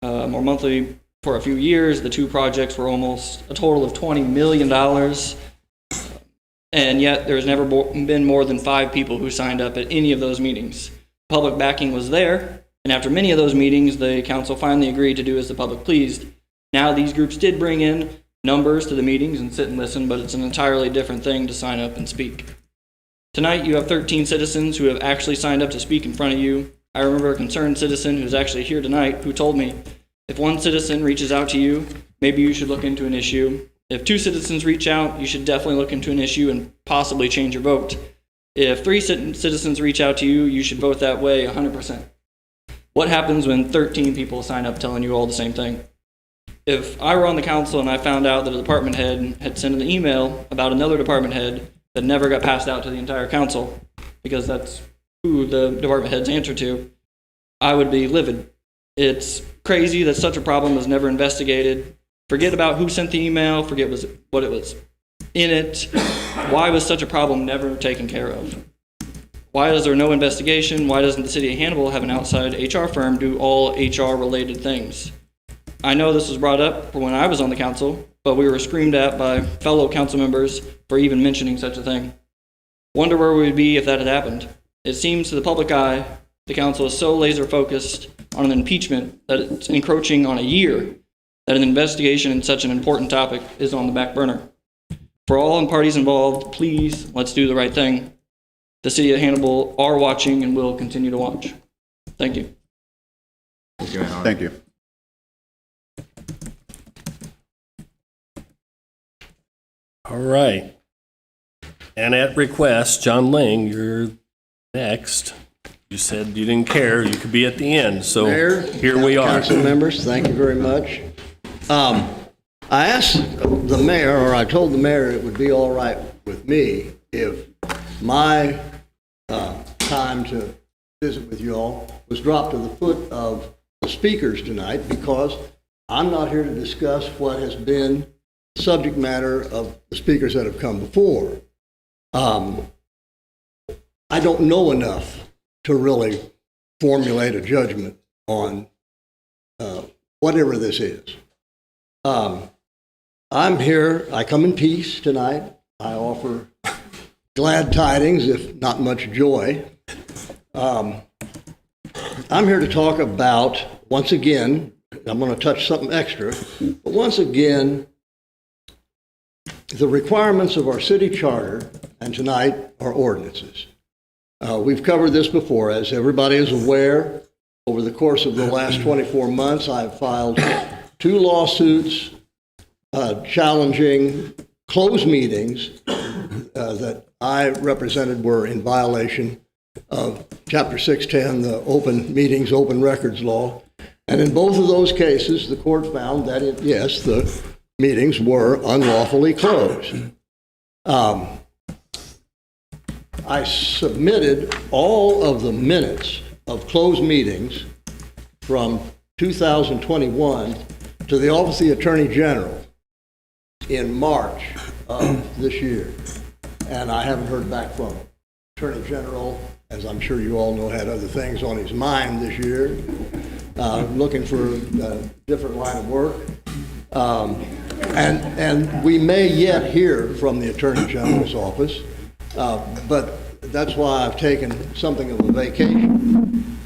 more monthly for a few years. The two projects were almost a total of $20 million. And yet there's never been more than 5 people who signed up at any of those meetings. Public backing was there, and after many of those meetings, the council finally agreed to do as the public pleased. Now these groups did bring in numbers to the meetings and sit and listen, but it's an entirely different thing to sign up and speak. Tonight you have 13 citizens who have actually signed up to speak in front of you. I remember a concerned citizen who's actually here tonight who told me, if one citizen reaches out to you, maybe you should look into an issue. If 2 citizens reach out, you should definitely look into an issue and possibly change your vote. If 3 citizens reach out to you, you should vote that way 100%. What happens when 13 people sign up telling you all the same thing? If I were on the council and I found out that a department head had sent an email about another department head that never got passed out to the entire council, because that's who the department heads answer to, I would be livid. It's crazy that such a problem was never investigated. Forget about who sent the email, forget what it was in it. Why was such a problem never taken care of? Why is there no investigation? Why doesn't the city of Hannibal have an outside HR firm do all HR related things? I know this was brought up when I was on the council, but we were screamed at by fellow council members for even mentioning such a thing. Wonder where we would be if that had happened. It seems to the public eye, the council is so laser focused on an impeachment that it's encroaching on a year that an investigation in such an important topic is on the back burner. For all parties involved, please, let's do the right thing. The city of Hannibal are watching and will continue to watch. Thank you. Thank you. All right. And at request, John Ling, you're next. You said you didn't care, you could be at the end, so Mayor, here we are. Council members, thank you very much. I asked the mayor, or I told the mayor it would be all right with me if my time to visit with you all was dropped to the foot of the speakers tonight, because I'm not here to discuss what has been the subject matter of the speakers that have come before. I don't know enough to really formulate a judgment on whatever this is. I'm here, I come in peace tonight. I offer glad tidings, if not much joy. I'm here to talk about, once again, I'm going to touch something extra, but once again, the requirements of our city charter, and tonight, our ordinances. We've covered this before. As everybody is aware, over the course of the last 24 months, I've filed 2 lawsuits challenging closed meetings that I represented were in violation of Chapter 610, the Open Meetings, Open Records Law. And in both of those cases, the court found that, yes, the meetings were unlawfully closed. I submitted all of the minutes of closed meetings from 2021 to the Office of the Attorney General in March of this year, and I haven't heard back from him. Attorney General, as I'm sure you all know, had other things on his mind this year, looking for a different line of work. And we may yet hear from the Attorney General's office, but that's why I've taken something of a vacation.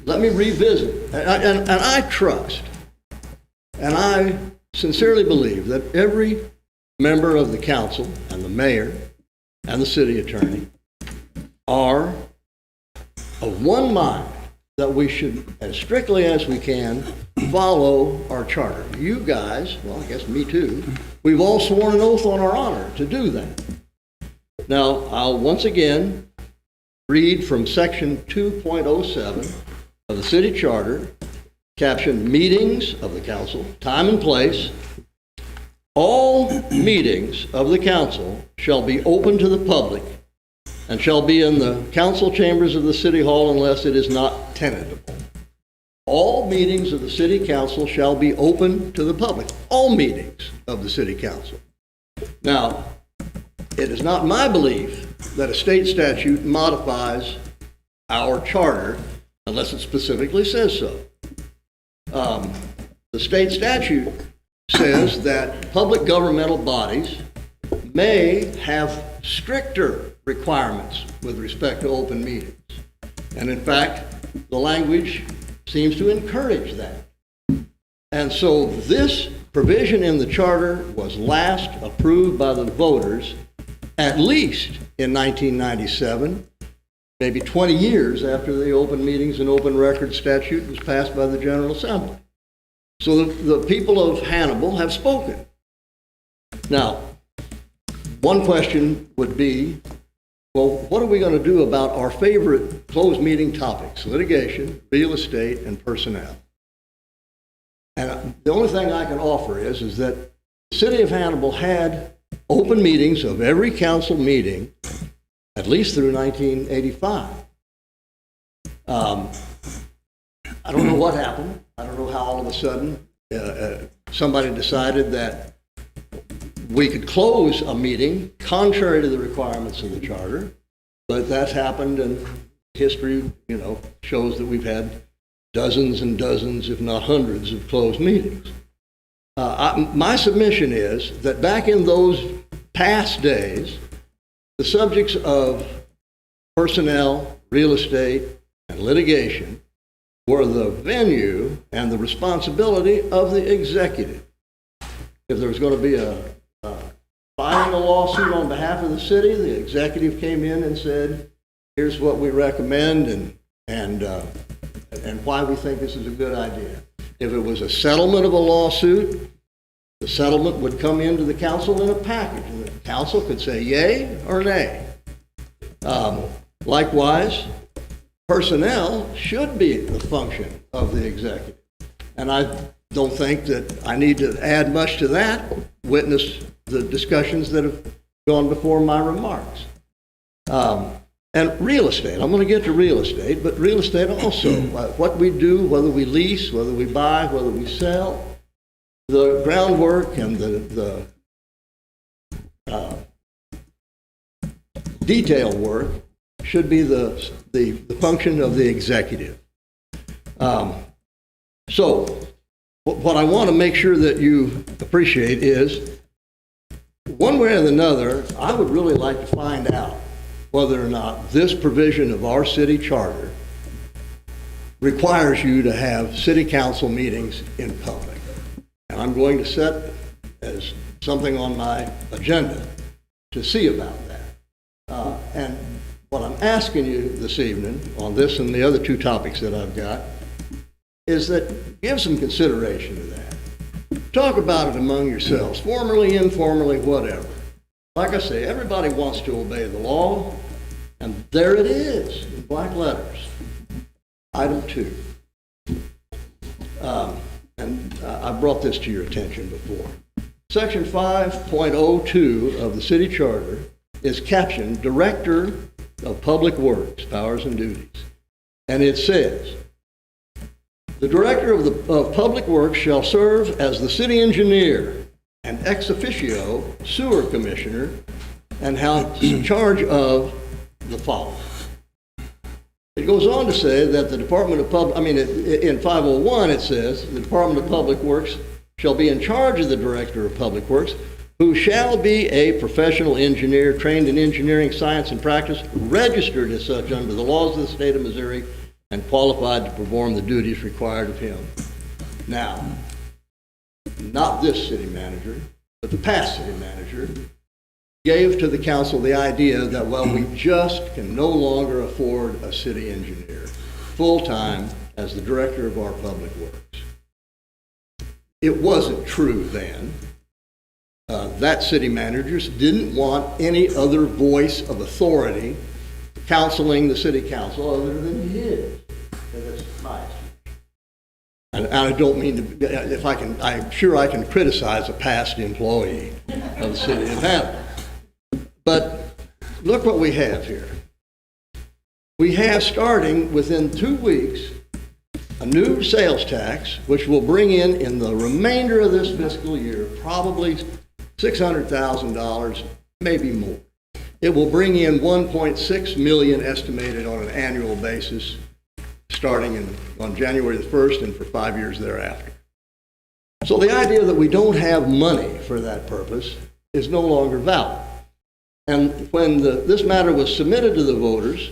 Let me revisit, and I trust, and I sincerely believe that every member of the council and the mayor and the city attorney are of one mind that we should, as strictly as we can, follow our charter. You guys, well, I guess me too, we've all sworn an oath on our honor to do that. Now, I'll once again read from section 2.07 of the city charter, captioned Meetings of the Council, Time and Place. All meetings of the council shall be open to the public and shall be in the council chambers of the city hall unless it is not tenantable. All meetings of the city council shall be open to the public. All meetings of the city council. Now, it is not my belief that a state statute modifies our charter unless it specifically says so. The state statute says that public governmental bodies may have stricter requirements with respect to open meetings. And in fact, the language seems to encourage that. And so this provision in the charter was last approved by the voters at least in 1997, maybe 20 years after the Open Meetings and Open Records statute was passed by the General Assembly. So the people of Hannibal have spoken. Now, one question would be, well, what are we going to do about our favorite closed meeting topics, litigation, real estate, and personnel? And the only thing I can offer is that the city of Hannibal had open meetings of every council meeting at least through 1985. I don't know what happened. I don't know how all of a sudden somebody decided that we could close a meeting contrary to the requirements of the charter, but that's happened, and history, shows that we've had dozens and dozens, if not hundreds, of closed meetings. My submission is that back in those past days, the subjects of personnel, real estate, and litigation were the venue and the responsibility of the executive. If there was going to be filing a lawsuit on behalf of the city, the executive came in and said, here's what we recommend and why we think this is a good idea. If it was a settlement of a lawsuit, the settlement would come into the council in a package, and the council could say yay or nay. Likewise, personnel should be the function of the executive. And I don't think that I need to add much to that. Witness the discussions that have gone before my remarks. And real estate, I'm going to get to real estate, but real estate also, what we do, whether we lease, whether we buy, whether we sell, the groundwork and the detail work should be the function of the executive. So what I want to make sure that you appreciate is, one way or another, I would really like to find out whether or not this provision of our city charter requires you to have city council meetings in public. And I'm going to set as something on my agenda to see about that. And what I'm asking you this evening on this and the other two topics that I've got is that give some consideration to that. Talk about it among yourselves, formally, informally, whatever. Like I say, everybody wants to obey the law, and there it is in black letters. Item 2. I brought this to your attention before. Section 5.02 of the city charter is captioned Director of Public Works, Powers and Duties. And it says, the Director of Public Works shall serve as the city engineer and ex officio sewer commissioner and has charge of the following. It goes on to say that the Department of in 501 it says, the Department of Public Works shall be in charge of the Director of Public Works, who shall be a professional engineer trained in engineering science and practice, registered as such under the laws of the state of Missouri, and qualified to perform the duties required of him. Now, not this city manager, but the past city manager gave to the council the idea that, well, we just can no longer afford a city engineer full-time as the director of our public works. It wasn't true then. That city manager didn't want any other voice of authority counseling the city council other than his. And that's my estimation. And I don't mean to, if I can, I'm sure I can criticize a past employee of the city of Hannibal. But look what we have here. We have, starting within 2 weeks, a new sales tax, which will bring in the remainder of this fiscal year, probably $600,000, maybe more. It will bring in $1.6 million estimated on an annual basis, starting on January the 1st and for 5 years thereafter. So the idea that we don't have money for that purpose is no longer valid. And when this matter was submitted to the voters,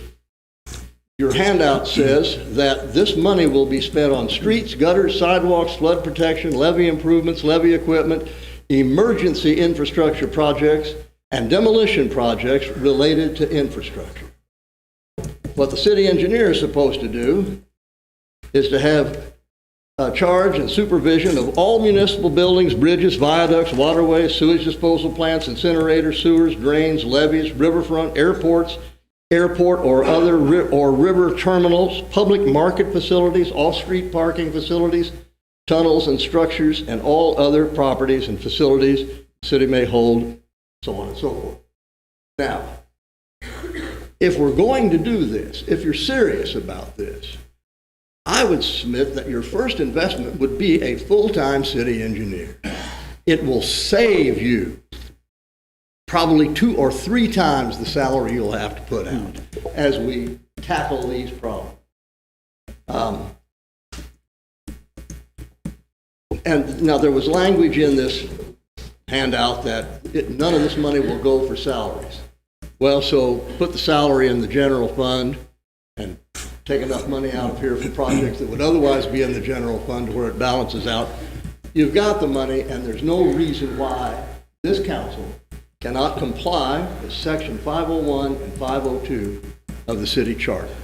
your handout says that this money will be spent on streets, gutters, sidewalks, flood protection, levee improvements, levee equipment, emergency infrastructure projects, and demolition projects related to infrastructure. What the city engineer is supposed to do is to have charge and supervision of all municipal buildings, bridges, viaducts, waterways, sewage disposal plants, incinerators, sewers, drains, levees, riverfront, airports, airport or other river terminals, public market facilities, off-street parking facilities, tunnels and structures, and all other properties and facilities the city may hold, so on and so forth. Now, if we're going to do this, if you're serious about this, I would submit that your first investment would be a full-time city engineer. It will save you probably 2 or 3 times the salary you'll have to put out as we tackle these problems. And now there was language in this handout that none of this money will go for salaries. Well, so put the salary in the general fund and take enough money out of here for projects that would otherwise be in the general fund to where it balances out. You've got the money, and there's no reason why this council cannot comply with Section 501 and 502 of the city charter.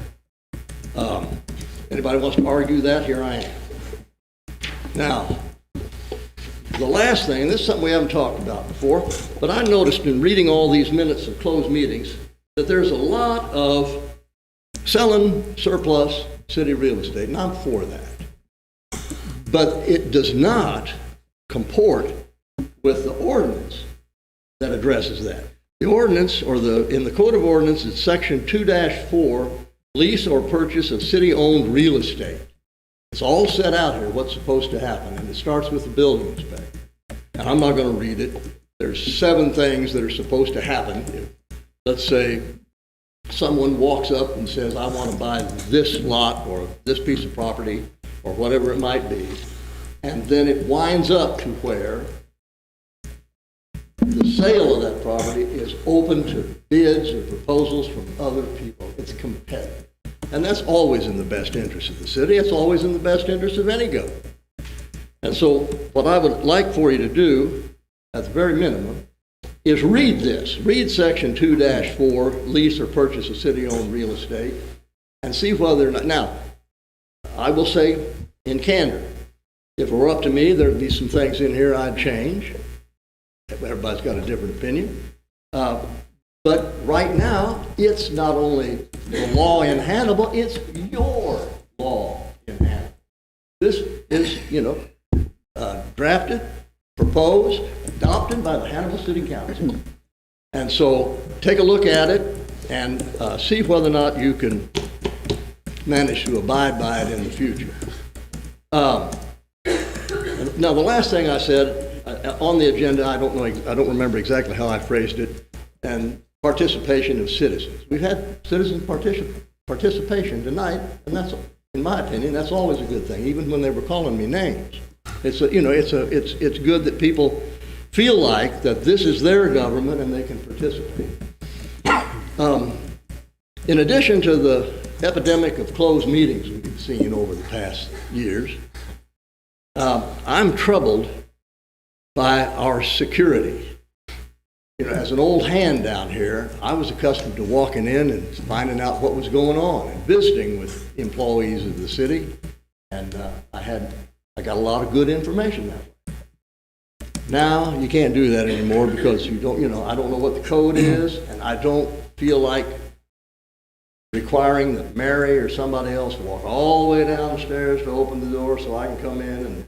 Anybody wants to argue that? Here I am. Now, the last thing, and this is something we haven't talked about before, but I noticed in reading all these minutes of closed meetings that there's a lot of selling surplus city real estate, and I'm for that. But it does not comport with the ordinance that addresses that. The ordinance, or in the Code of Ordinance, it's Section 2-4, lease or purchase of city-owned real estate. It's all set out here, what's supposed to happen, and it starts with the building inspector. And I'm not going to read it. There's 7 things that are supposed to happen. If, let's say, someone walks up and says, I want to buy this lot or this piece of property or whatever it might be, and then it winds up to where the sale of that property is open to bids or proposals from other people. It's competitive. And that's always in the best interest of the city. It's always in the best interest of any government. And so what I would like for you to do, at the very minimum, is read this. Read Section 2-4, lease or purchase of city-owned real estate, and see whether or not. Now, I will say in candor, if it were up to me, there'd be some things in here I'd change. Everybody's got a different opinion. But right now, it's not only the law in Hannibal, it's your law in Hannibal. This is, drafted, proposed, adopted by the Hannibal City Council. And so take a look at it and see whether or not you can manage to abide by it in the future. Now, the last thing I said on the agenda, I don't remember exactly how I phrased it, and participation of citizens. We've had citizen participation tonight, and that's, in my opinion, that's always a good thing, even when they were calling me names. It's good that people feel like that this is their government and they can participate. In addition to the epidemic of closed meetings we've seen over the past years, I'm troubled by our security. As an old hand down here, I was accustomed to walking in and finding out what was going on and visiting with employees of the city, and I got a lot of good information that way. Now you can't do that anymore because I don't know what the code is, and I don't feel like requiring that Mary or somebody else walk all the way down the stairs to open the door so I can come in and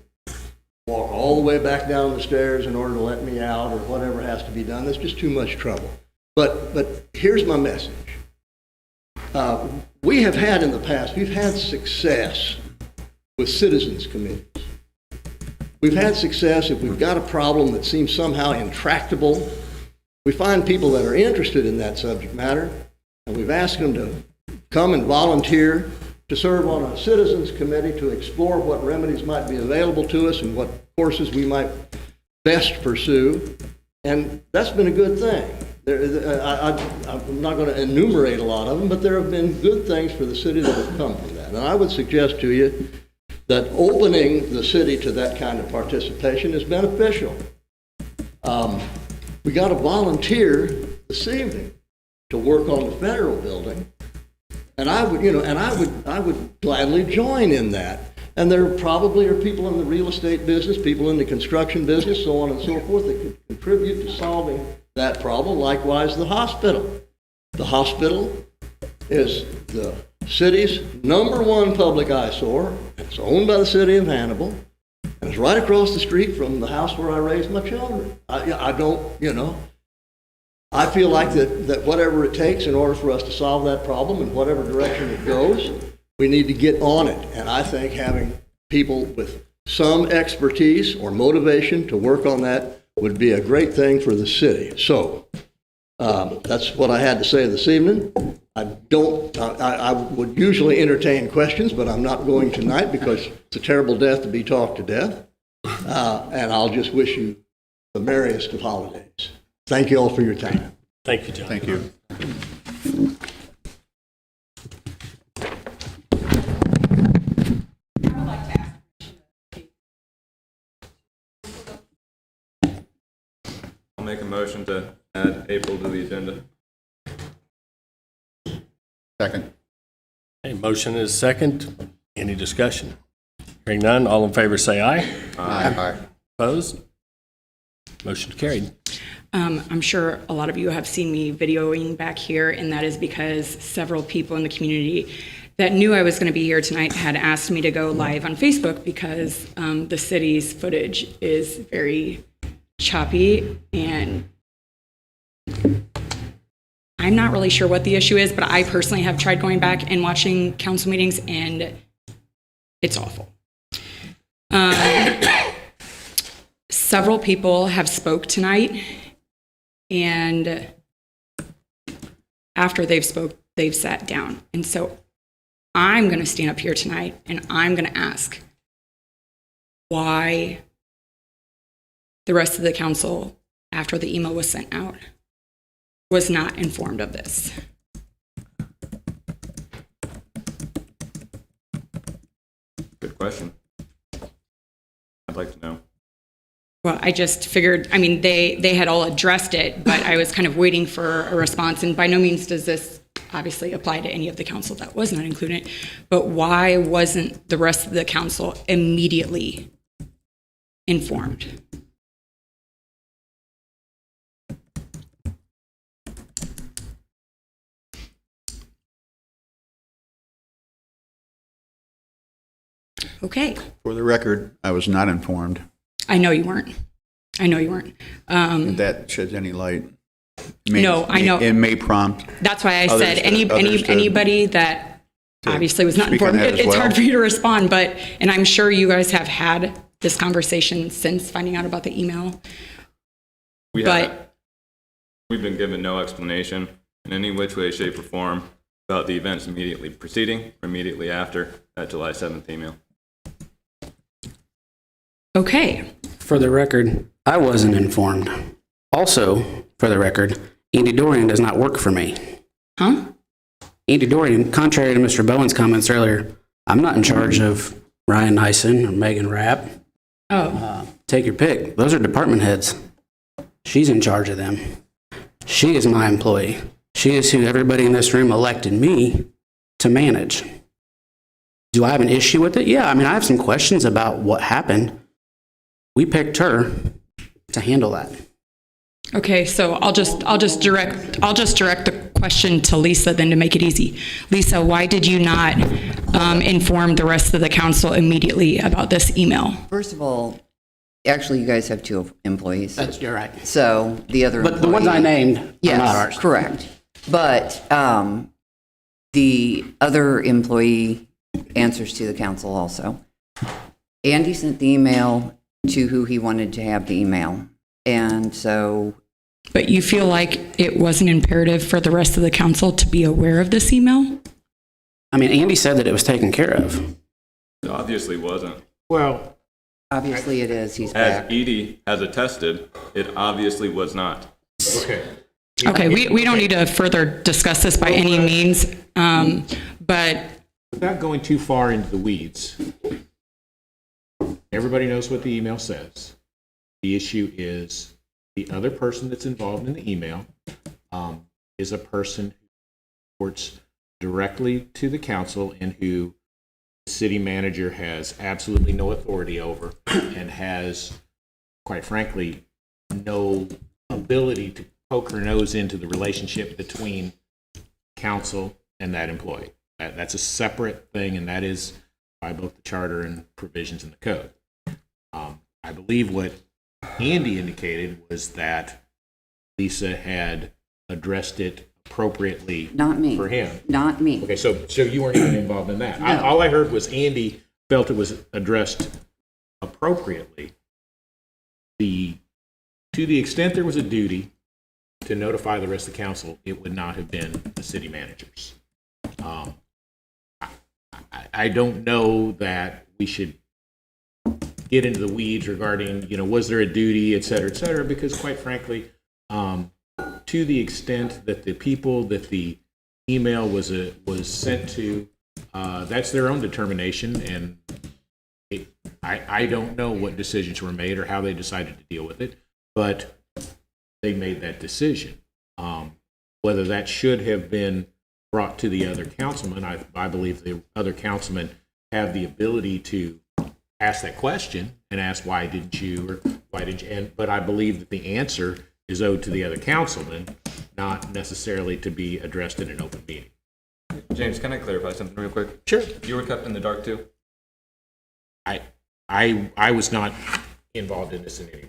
walk all the way back down the stairs in order to let me out or whatever has to be done. That's just too much trouble. But here's my message. We have had in the past, we've had success with citizens committees. We've had success if we've got a problem that seems somehow intractable. We find people that are interested in that subject matter, and we've asked them to come and volunteer to serve on a citizens committee to explore what remedies might be available to us and what courses we might best pursue. And that's been a good thing. I'm not going to enumerate a lot of them, but there have been good things for the city that have come from that. And I would suggest to you that opening the city to that kind of participation is beneficial. We got a volunteer this evening to work on the federal building. And I would gladly join in that. And there probably are people in the real estate business, people in the construction business, so on and so forth, that could contribute to solving that problem. Likewise, the hospital. The hospital is the city's #1 public eyesore. It's owned by the city of Hannibal, and it's right across the street from the house where I raised my children. I feel like that whatever it takes in order for us to solve that problem, in whatever direction it goes, we need to get on it. And I think having people with some expertise or motivation to work on that would be a great thing for the city. So that's what I had to say this evening. I would usually entertain questions, but I'm not going tonight because it's a terrible death to be talked to death. And I'll just wish you the merriest of holidays. Thank you all for your time. Thank you, John. Thank you. I'll make a motion to add April to the agenda. Second. Okay, motion is second. Any discussion? Hearing none, all in favor say aye. Aye. Opposed? Motion carried. I'm sure a lot of you have seen me videoing back here, and that is because several people in the community that knew I was going to be here tonight had asked me to go live on Facebook because the city's footage is very choppy, and I'm not really sure what the issue is, but I personally have tried going back and watching council meetings, and it's awful. Several people have spoke tonight, and after they've spoke, they've sat down. And so I'm going to stand up here tonight, and I'm going to ask why the rest of the council, after the email was sent out, was not informed of this. Good question. I'd like to know. Well, I just figured, I mean, they had all addressed it, but I was kind of waiting for a response. And by no means does this obviously apply to any of the council that was not included. But why wasn't the rest of the council immediately informed? Okay. For the record, I was not informed. I know you weren't. I know you weren't. If that sheds any light. No, I know. It may prompt. That's why I others said anybody that obviously was not speak on informed. that as It's well. hard for you to respond, but, and I'm sure you guys have had this conversation since finding out about the email. We've been given no explanation in any which way, shape, or form about the events immediately preceding or immediately after that July 7th email. Okay. For the record, I wasn't informed. Also, for the record, Andy Dorian does not work for me. Huh? Andy Dorian, contrary to Mr. Bowen's comments earlier, I'm not in charge of Ryan Nyson or Megan Rapp. Oh. Take your pick. Those are department heads. She's in charge of them. She is my employee. She is who everybody in this room elected me to manage. Do I have an issue with it? Yeah, I mean, I have some questions about what happened. We picked her to handle that. Okay, so I'll just direct the question to Lisa then to make it easy. Lisa, why did you not inform the rest of the council immediately about this email? First of all, actually, you guys have two employees. You're right. So the other But the ones I named are yes, not ours. Correct. But the other employee answers to the council also. Andy sent the email to who he wanted to have the email. And so... But you feel like it wasn't imperative for the rest of the council to be aware of this email? I mean, Andy said that it was taken care of. It obviously wasn't. Well, obviously it is. He's As back. Edie has attested, it obviously was not. Okay. Okay, we don't need to further discuss this by any means, but... Without going too far into the weeds, everybody knows what the email says. The issue is the other person that's involved in the email is a person who reports directly to the council and who the city manager has absolutely no authority over and has, quite frankly, no ability to poke her nose into the relationship between council and that employee. That's a separate thing, and that is by both the charter and provisions in the code. I believe what Andy indicated was that Lisa had addressed it appropriately Not me. for him. Not me. Okay, so you weren't even involved in that. No. All I heard was Andy felt it was addressed appropriately. To the extent there was a duty to notify the rest of the council, it would not have been the city managers. I don't know that we should get into the weeds regarding, was there a duty, et cetera, because quite frankly, to the extent that the people that the email was sent to, that's their own determination, and I don't know what decisions were made or how they decided to deal with it, but they made that decision. Whether that should have been brought to the other councilman, I believe the other councilmen have the ability to ask that question and ask why didn't you, but I believe that the answer is owed to the other councilman, not necessarily to be addressed in an open meeting. James, can I clarify something real quick? Sure. You were kept in the dark too? I was not involved in this in any way.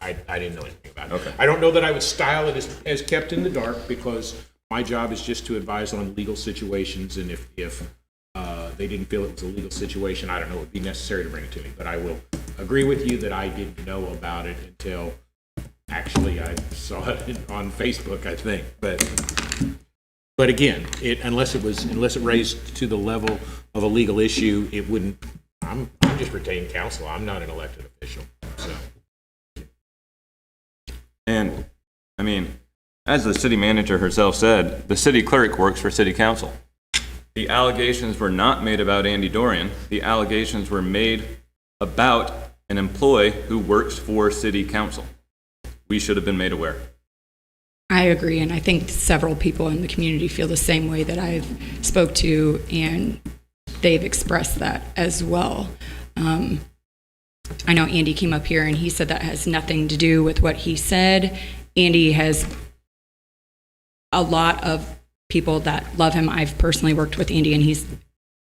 I didn't know anything about it. Okay. I don't know that I would style it as kept in the dark, because my job is just to advise on legal situations, and if they didn't feel it was a legal situation, I don't know, it would be necessary to bring it to me. But I will agree with you that I didn't know about it until actually I saw it on Facebook, I think. But again, unless it raised to the level of a legal issue, it wouldn't. I'm just retained counsel. I'm not an elected official. So. And, I mean, as the city manager herself said, the city clerk works for city council. The allegations were not made about Andy Dorian. The allegations were made about an employee who works for city council. We should have been made aware. I agree, and I think several people in the community feel the same way that I've spoke to, and they've expressed that as well. I know Andy came up here and he said that has nothing to do with what he said. Andy has a lot of people that love him. I've personally worked with Andy, and he's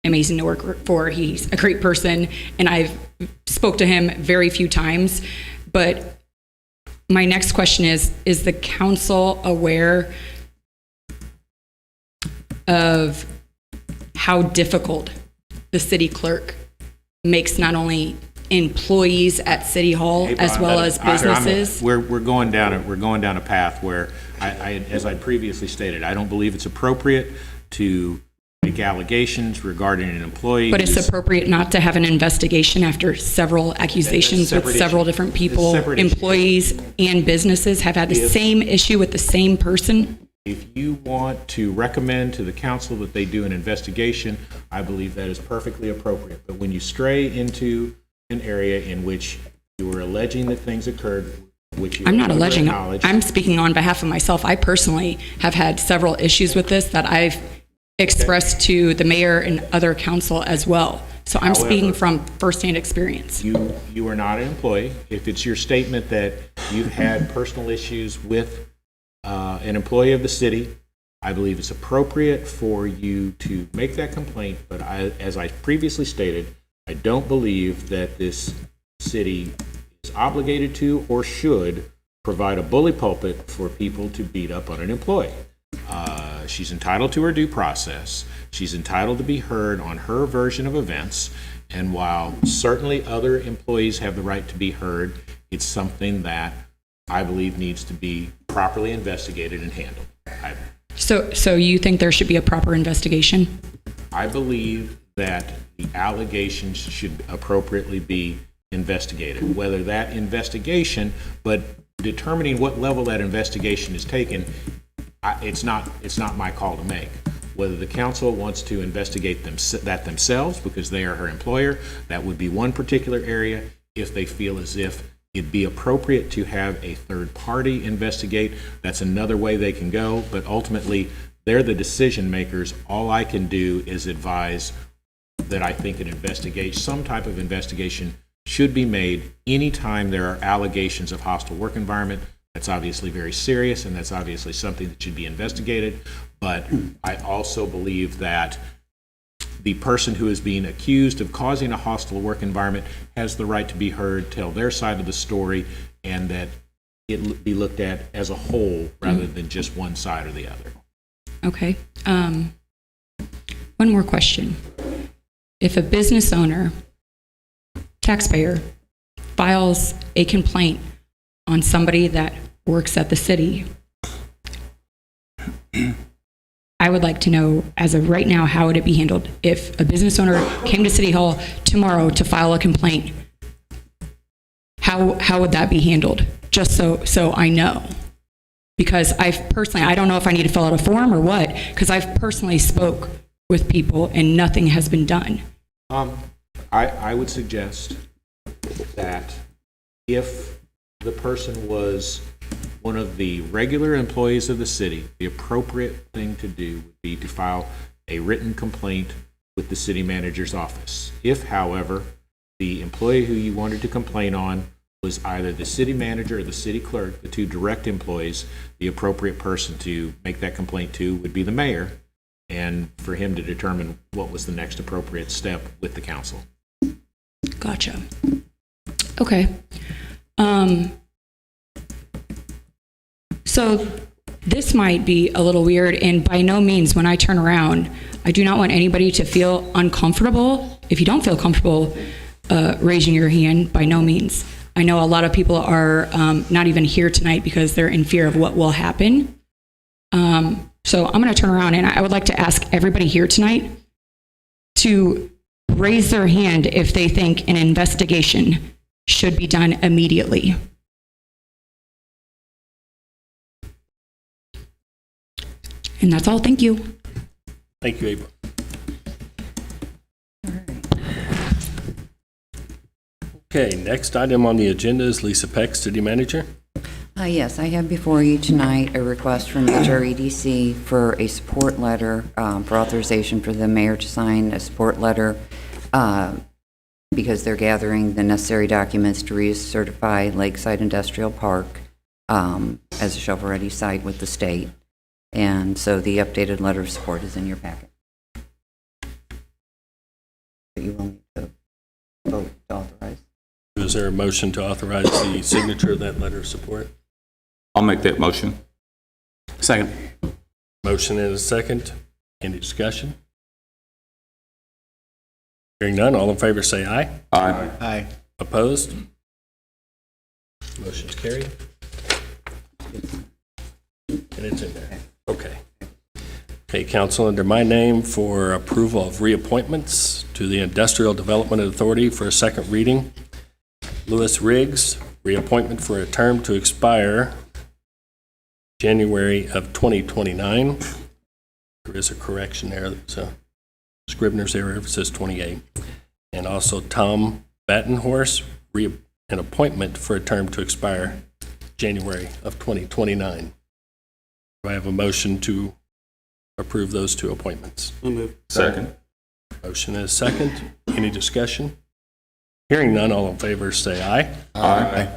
amazing to work for. He's a great person, and I've spoke to him very few times. But my next question is the council aware of how difficult the city clerk makes not only employees at City Hall as well as businesses? We're going down a path where, as I previously stated, I don't believe it's appropriate to make allegations regarding an employee. But it's appropriate not to have an investigation after several accusations with several different people, employees and businesses have had the same issue with the same person? If you want to recommend to the council that they do an investigation, I believe that is perfectly appropriate. But when you stray into an area in which you are alleging that things occurred, which you I'm not alleging. I'm speaking on behalf of myself. I personally have had several issues with this that I've expressed to the mayor and other council as well. So I'm speaking from firsthand experience. You are not an employee. If it's your statement that you've had personal issues with an employee of the city, I believe it's appropriate for you to make that complaint. But as I previously stated, I don't believe that this city is obligated to or should provide a bully pulpit for people to beat up on an employee. She's entitled to her due process. She's entitled to be heard on her version of events. And while certainly other employees have the right to be heard, it's something that I believe needs to be properly investigated and handled. So you think there should be a proper investigation? I believe that the allegations should appropriately be investigated. Whether that investigation, but determining what level that investigation is taken, it's not my call to make. Whether the council wants to investigate that themselves because they are her employer, that would be one particular area. If they feel as if it'd be appropriate to have a third party investigate, that's another way they can go. But ultimately, they're the decision makers. All I can do is advise that I think some type of investigation should be made anytime there are allegations of hostile work environment. That's obviously very serious, and that's obviously something that should be investigated. But I also believe that the person who is being accused of causing a hostile work environment has the right to be heard, tell their side of the story, and that it be looked at as a whole rather than just one side or the other. Okay. One more question. If a business owner, taxpayer, files a complaint on somebody that works at the city, I would like to know, as of right now, how would it be handled? If a business owner came to City Hall tomorrow to file a complaint, how would that be handled? Just so I know. Because I don't know if I need to fill out a form or what, because I've personally spoke with people and nothing has been done. I would suggest that if the person was one of the regular employees of the city, the appropriate thing to do would be to file a written complaint with the city manager's office. If, however, the employee who you wanted to complain on was either the city manager or the city clerk, the two direct employees, the appropriate person to make that complaint to would be the mayor, and for him to determine what was the next appropriate step with the council. Gotcha. Okay. So this might be a little weird, and by no means, when I turn around, I do not want anybody to feel uncomfortable. If you don't feel comfortable raising your hand, by no means. I know a lot of people are not even here tonight because they're in fear of what will happen. So I'm going to turn around, and I would like to ask everybody here tonight to raise their hand if they think an investigation should be done immediately. And that's all. Thank you. Thank you, April. Okay, next item on the agenda is Lisa Peck, City Manager. Yes, I have before you tonight a request from HREDC for a support letter, for authorization for the mayor to sign a support letter because they're gathering the necessary documents to recertify Lakeside Industrial Park as a shovel-ready site with the state. And so the updated letter of support is in your packet. You will need to vote to authorize. Is there a motion to authorize the signature of that letter of support? I'll make that motion. Second. Motion and a second. Any discussion? Hearing none, all in favor say aye. Aye. Aye. Opposed? Motion's carried. And it's in there. Okay. Okay, council, under my name for approval of reappointments to the Industrial Development Authority for a second reading. Lewis Riggs, reappointment for a term to expire January of 2029. There is a correction there. There's a Scribner's error. It says 28. And also Tom Battenhorst, an appointment for a term to expire January of 2029. Do I have a motion to approve those two appointments? Second. Motion is second. Any discussion? Hearing none, all in favor say aye. Aye.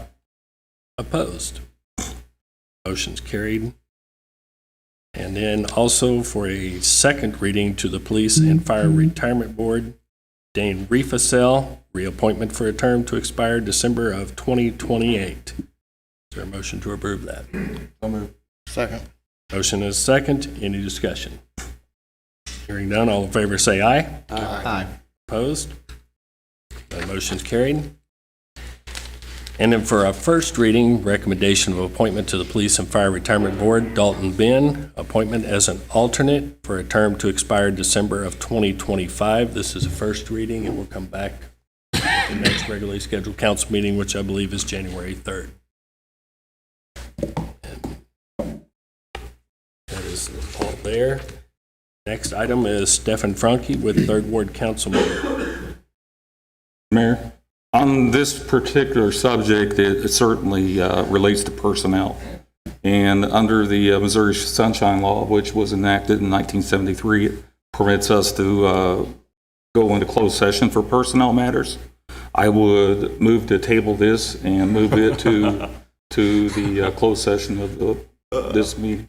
Opposed? Motion's carried. And then also for a second reading to the Police and Fire Retirement Board, Dane Riefasel, reappointment for a term to expire December of 2028. Is there a motion to approve that? So moved. Second. Motion is second. Any discussion? Hearing none, all in favor say aye. Aye. Opposed? That motion's carried. And then for our first reading, recommendation of appointment to the Police and Fire Retirement Board, Dalton Ben, appointment as an alternate for a term to expire December of 2025. This is a first reading, and we'll come back to the next regularly scheduled council meeting, which I believe is January 3rd. And that is all there. Next item is Stephen Franke with Third Ward Council Member. Mayor, on this particular subject, it certainly relates to personnel. And under the Missouri Sunshine Law, which was enacted in 1973, it permits us to go into closed session for personnel matters. I would move to table this and move it to the closed session of this meeting.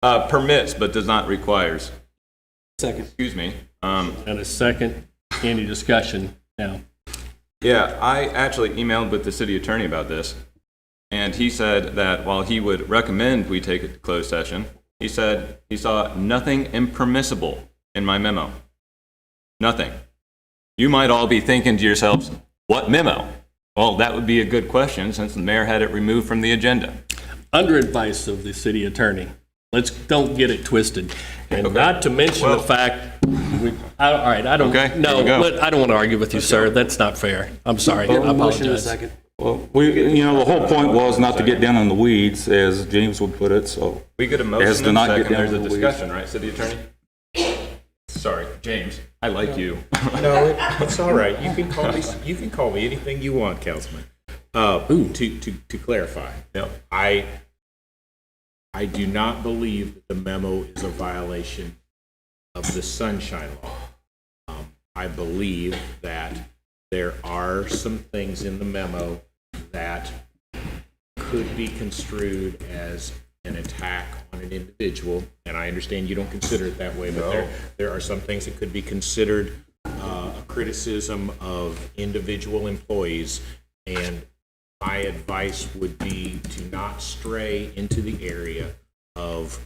Permits, but does not requires. Second. Excuse me. And a second. Any discussion now? Yeah, I actually emailed with the city attorney about this, and he said that while he would recommend we take it to closed session, he said he saw nothing impermissible in my memo. Nothing. You might all be thinking to yourselves, what memo? Well, that would be a good question since the mayor had it removed from the agenda. Under advice of the city attorney. Don't get it twisted. And okay. Not to mention the fact, all right, I don't, okay, no, I don't want to argue with you, sir. That's not fair. I'm sorry. I apologize. Well, the whole point was not to get down in the weeds, as James would put it, so. We get a As motion to and not a get second, down there's in a the weeds. discussion, right, City Attorney? Sorry, James, I like you. No, it's all right. You can call me anything you want, Councilman. To clarify, I do not believe that the memo is a violation of the Sunshine Law. I believe that there are some things in the memo that could be construed as an attack on an individual, and I understand you don't consider it that way, but there are some things that could be considered a criticism of individual employees, and my advice would be to not stray into the area of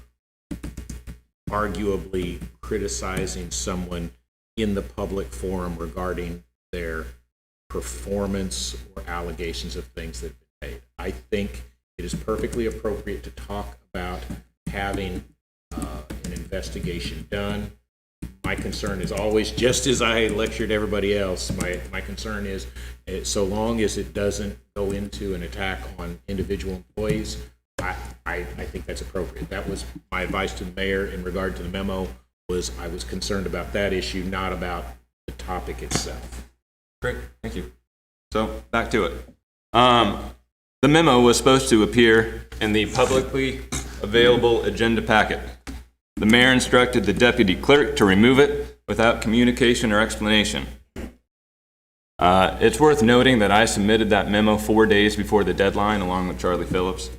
arguably criticizing someone in the public forum regarding their performance or allegations of things that have been made. I think it is perfectly appropriate to talk about having an investigation done. My concern is always, just as I lectured everybody else, my concern is so long as it doesn't go into an attack on individual employees, I think that's appropriate. That was my advice to the mayor in regard to the memo, was I was concerned about that issue, not about the topic itself. Great, thank you. So, back to it. The memo was supposed to appear in the publicly available agenda packet. The mayor instructed the deputy clerk to remove it without communication or explanation. It's worth noting that I submitted that memo 4 days before the deadline, along with Charlie Phillips.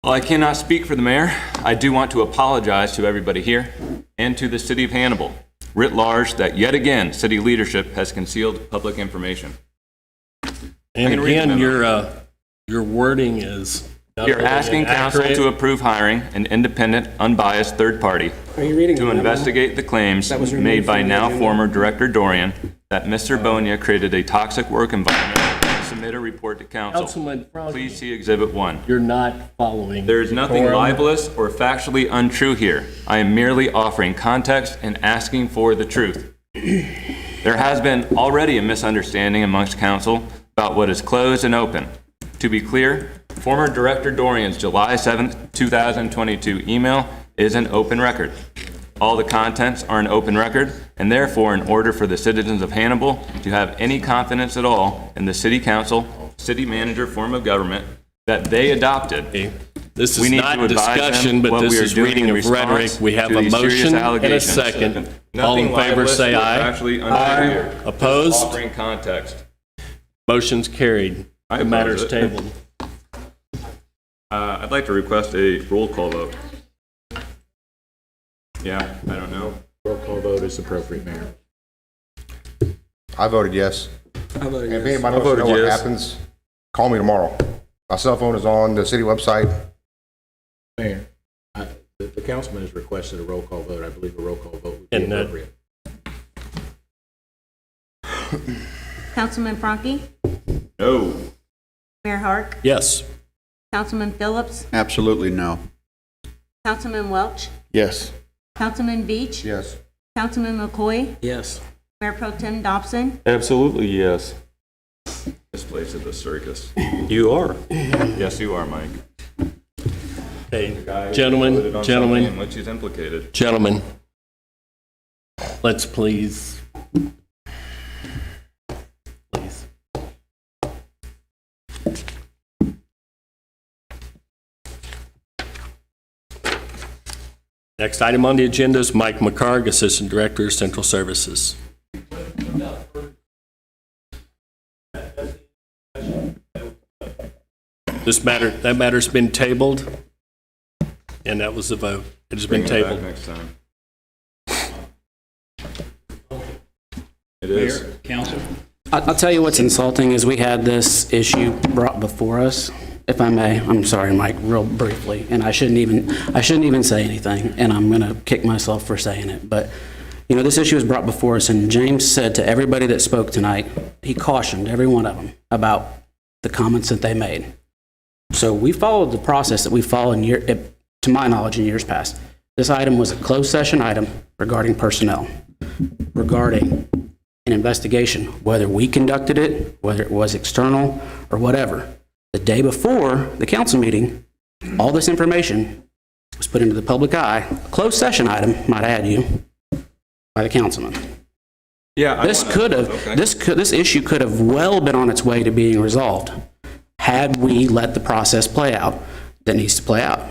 While I cannot speak for the mayor, I do want to apologize to everybody here and to the city of Hannibal, writ large, that yet again, city leadership has concealed public information. And again, your wording is not You're really asking council accurate. to approve hiring an independent, unbiased third party to investigate the claims made by now former Director Dorian that Mr. Bonia created a toxic work environment and submit a report to council. Councilman Franke, Please see Exhibit 1. you're not following. There is nothing decorum. libelous or factually untrue here. I am merely offering context and asking for the truth. There has been already a misunderstanding amongst council about what is closed and open. To be clear, former Director Dorian's July 7th, 2022 email is an open record. All the contents are an open record, and therefore, in order for the citizens of Hannibal to have any confidence at all in the city council, city manager form of government that they adopted, This we is need not to advise discussion, them but what this we are is doing reading in of rhetoric. response We have to a these serious motion and a allegations. second. Nothing All in favor, libelous say or aye. factually untrue here. Just Opposed? offering context. Motion's carried. I The matter's oppose it. tabled. I'd like to request a roll call vote. Yeah, I don't know. Roll call vote is appropriate, Mayor. I voted yes. I voted If yes. anybody wants to know what happens, call me tomorrow. My cell phone is on the city website. Mayor, the councilman has requested a roll call vote. I believe a roll call vote would be And, appropriate. Councilman Franke, No. Mayor Hark, Yes. Councilman Phillips, Absolutely no. Councilman Welch, Yes. Councilman Beach, Yes. Councilman McCoy, Yes. Mayor Pro Tem Dobson, Absolutely, yes. This place is a circus. You are. Yes, you are, Mike. Okay, The guy voted gentlemen, on something gentlemen, in which he's implicated. gentlemen, let's please. Please. Next item on the agenda is Mike McCarg, Assistant Director, Central Services. That matter's been tabled, and that was the vote. It has been Bring it back tabled. next time. It is. Council. I'll tell you what's insulting is we had this issue brought before us. If I may, I'm sorry, Mike, real briefly, and I shouldn't even say anything, and I'm going to kick myself for saying it. But, you know, this issue was brought before us, and James said to everybody that spoke tonight, he cautioned every one of them about the comments that they made. So we followed the process that we followed, to my knowledge, in years past. This item was a closed session item regarding personnel, regarding an investigation, whether we conducted it, whether it was external or whatever. The day before the council meeting, all this information was put into the public eye, a closed session item, might add you, by the councilman. Yeah. This issue could have well been on its way to being resolved had we let the process play out that needs to play out.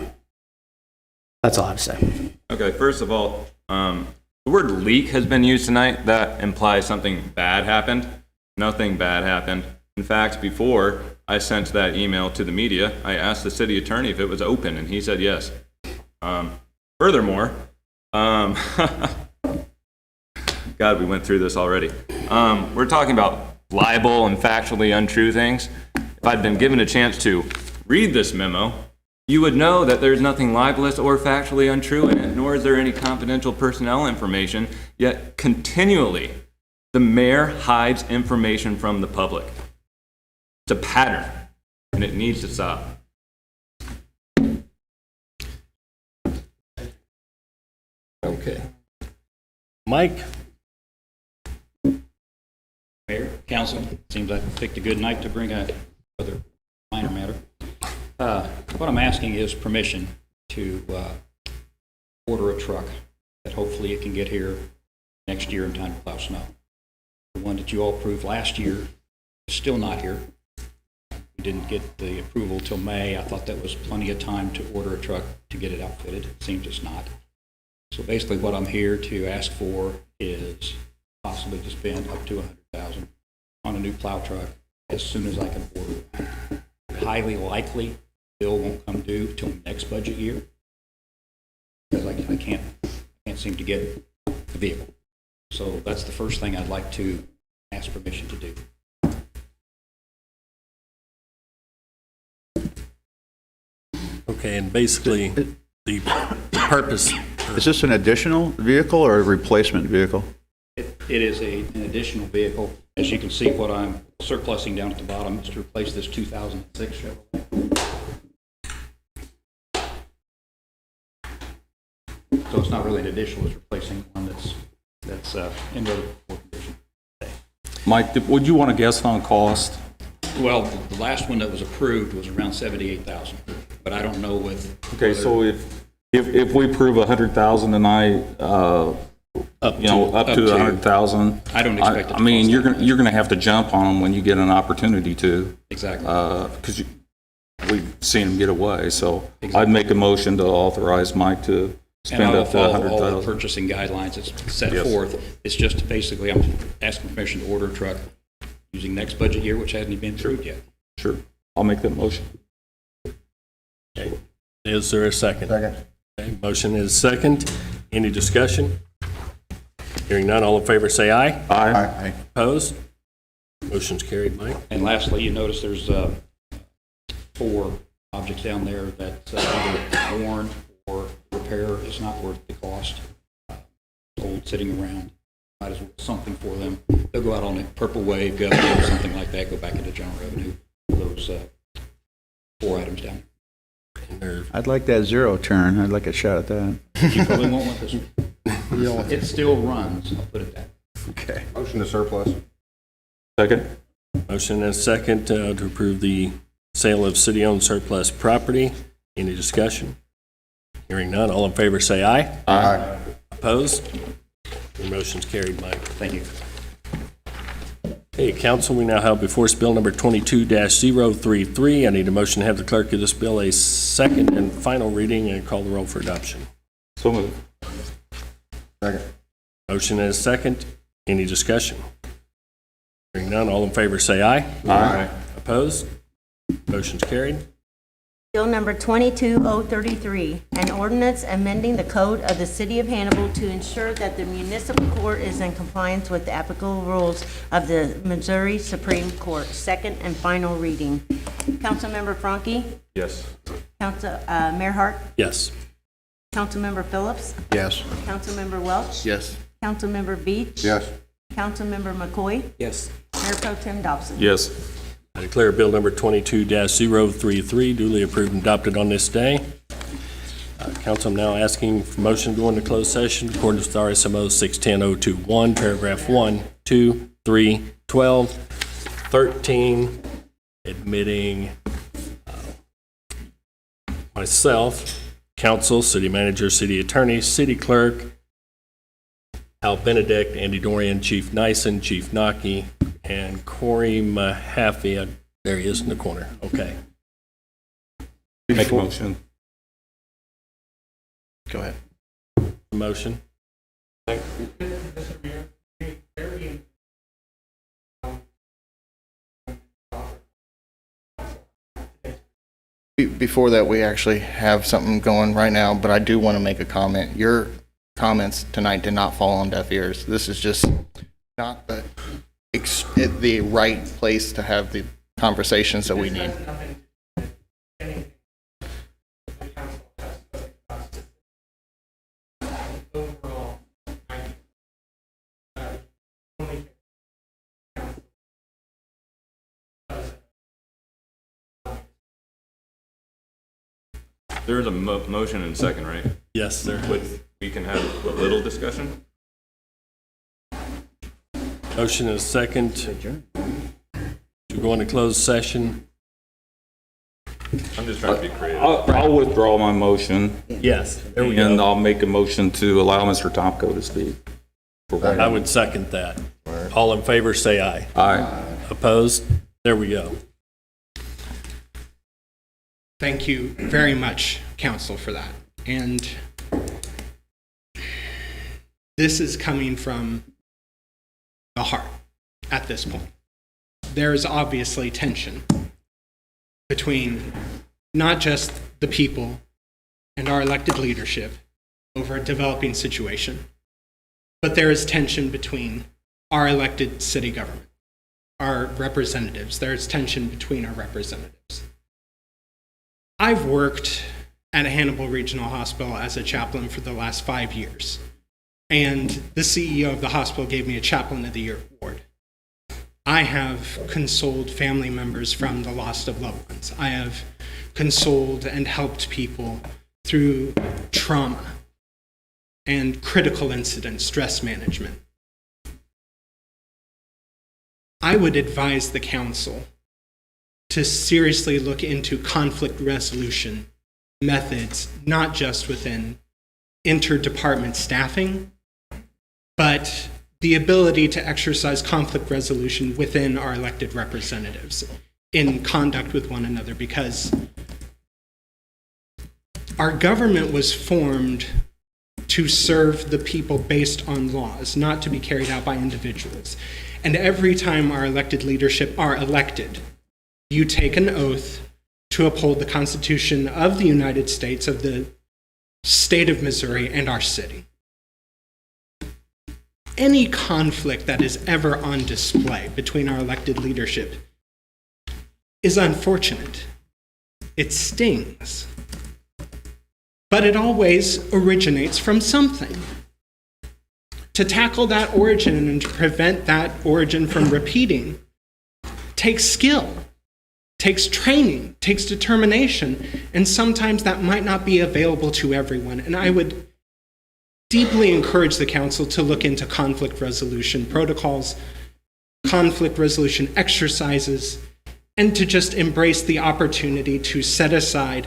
That's all I have to say. Okay, first of all, the word leak has been used tonight. That implies something bad happened. Nothing bad happened. In fact, before I sent that email to the media, I asked the city attorney if it was open, and he said yes. Furthermore, God, we went through this already. We're talking about libel and factually untrue things. If I'd been given a chance to read this memo, you would know that there's nothing libelous or factually untrue in it, nor is there any confidential personnel information, yet continually the mayor hides information from the public. It's a pattern, and it needs to stop. Okay. Mike? Mayor, council, seems I picked a good night to bring a other minor matter. What I'm asking is permission to order a truck that hopefully it can get here next year in time to plow snow. The one that you all approved last year is still not here. We didn't get the approval till May. I thought that was plenty of time to order a truck to get it outfitted. It seems it's not. So basically what I'm here to ask for is possibly to spend up to $100,000 on a new plow truck as soon as I can order it. Highly likely bill won't come due till next budget year because I can't seem to get the vehicle. So that's the first thing I'd like to ask permission to do. Okay, and basically, the purpose... Is this an additional vehicle or a replacement vehicle? It is an additional vehicle. As you can see, what I'm surplusing down at the bottom is to replace this 2006 Chevrolet. So it's not really an additional, it's replacing one that's in really poor condition. Mike, would you want to guess on cost? Well, the last one that was approved was around $78,000, but I don't know with. Okay, so if we prove $100,000 tonight, up to $100,000. I don't expect it to I mean, cost you're gonna have to jump on them when you get an opportunity to. Exactly. Because we've seen them get away. So Exactly. I'd make a motion to authorize Mike to spend up to all the $100,000. purchasing guidelines that's set Yes. forth. It's just basically, I'm asking permission to order a truck using next budget year, which hasn't even been approved yet. Sure. I'll make that motion. Okay. Is there a second? Second. Okay, motion is second. Any discussion? Hearing none, all in favor say aye. Aye. Opposed? Motion's carried, Mike. And lastly, you notice there's 4 objects down there that either worn or repair is not worth the cost. Old sitting around, might as well do something for them. They'll go out on a purple wave, go or something like that, go back into general revenue. Those 4 items down there. I'd like that zero turn. I'd like a shot at that. You probably won't want this one. It still runs, I'll put it that way. Okay. Motion to surplus. Second. Motion and second to approve the sale of city-owned surplus property. Any discussion? Hearing none, all in favor say aye. Aye. Opposed? Your motion's carried, Mike. Thank you. Okay, council, we now have before us bill number 22-033. I need a motion to have the clerk of this bill a second and final reading and call the roll for adoption. So moved. Second. Motion and second. Any discussion? Hearing none, all in favor say aye. Aye. Opposed? Motion's carried. Bill number 22-033, an ordinance amending the code of the city of Hannibal to ensure that the municipal court is in compliance with the applicable rules of the Missouri Supreme Court. Second and final reading. Councilmember Franke? Yes. Mayor Hart? Yes. Councilmember Phillips? Yes. Councilmember Welch? Yes. Councilmember Beach? Yes. Councilmember McCoy? Yes. Mayor Pro Tem Dobson? Yes. I declare bill number 22-033 duly approved and adopted on this day. Council, I'm now asking for motion to go into closed session according to RSMO 610-021, paragraph 1, 2, 312, 13, admitting myself, council, city manager, city attorney, city clerk, Al Benedict, Andy Dorian, Chief Nyson, Chief Naki, and Corey Mahaffey. There he is in the corner. Okay. Make a motion. Go ahead. Motion. Before that, we actually have something going right now, but I do want to make a comment. Your comments tonight did not fall on deaf ears. This is just not the right place to have the conversations that we need. There's a motion and second, right? Yes, sir. We can have a little discussion? Motion is second to go into closed session. I'm just trying to be creative. I'll withdraw my motion. Yes, there we And go. I'll make a motion to allow Mr. Tomko to speak. I would second that. All in favor, say aye. Aye. Opposed? There we go. Thank you very much, council, for that. And this is coming from the heart at this point. There is obviously tension between not just the people and our elected leadership over a developing situation, but there is tension between our elected city government, our representatives. There is tension between our representatives. I've worked at Hannibal Regional Hospital as a chaplain for the last 5 years, and the CEO of the hospital gave me a Chaplain of the Year award. I have consoled family members from the loss of loved ones. I have consoled and helped people through trauma and critical incident stress management. I would advise the council to seriously look into conflict resolution methods, not just within interdepartment staffing, but the ability to exercise conflict resolution within our elected representatives in conduct with one another, because our government was formed to serve the people based on laws, not to be carried out by individuals. And every time our elected leadership are elected, you take an oath to uphold the Constitution of the United States, of the state of Missouri, and our city. Any conflict that is ever on display between our elected leadership is unfortunate. It stings. But it always originates from something. To tackle that origin and to prevent that origin from repeating takes skill, takes training, takes determination, and sometimes that might not be available to everyone. And I would deeply encourage the council to look into conflict resolution protocols, conflict resolution exercises, and to just embrace the opportunity to set aside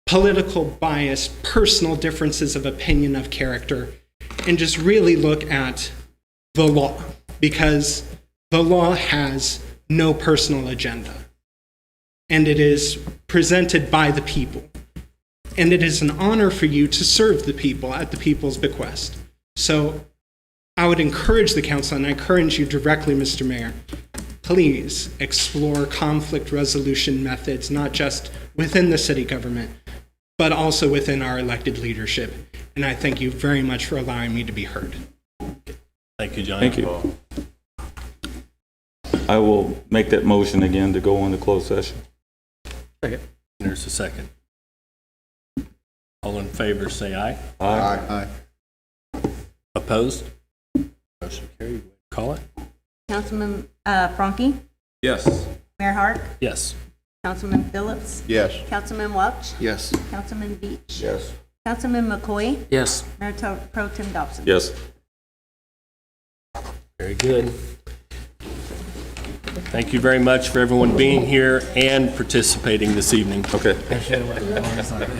political bias, personal differences of opinion, of character, and just really look at the law, because the law has no personal agenda. And it is presented by the people. And it is an honor for you to serve the people at the people's bequest. So I would encourage the council, and I encourage you directly, Mr. Mayor, please explore conflict resolution methods, not just within the city government, but also within our elected leadership. And I thank you very much for allowing me to be heard. Thank you, John. Thank you. I will make that motion again to go into closed session. Second. There's a second. All in favor, say aye. Aye. Opposed? Motion carried. Call it. Councilman Franke? Yes. Mayor Hart? Yes. Councilman Phillips? Yes. Councilman Welch? Yes. Councilman Beach? Yes. Councilman McCoy? Yes. Mayor Pro Tem Dobson? Yes. Very good. Thank you very much for everyone being here and participating this evening. Okay.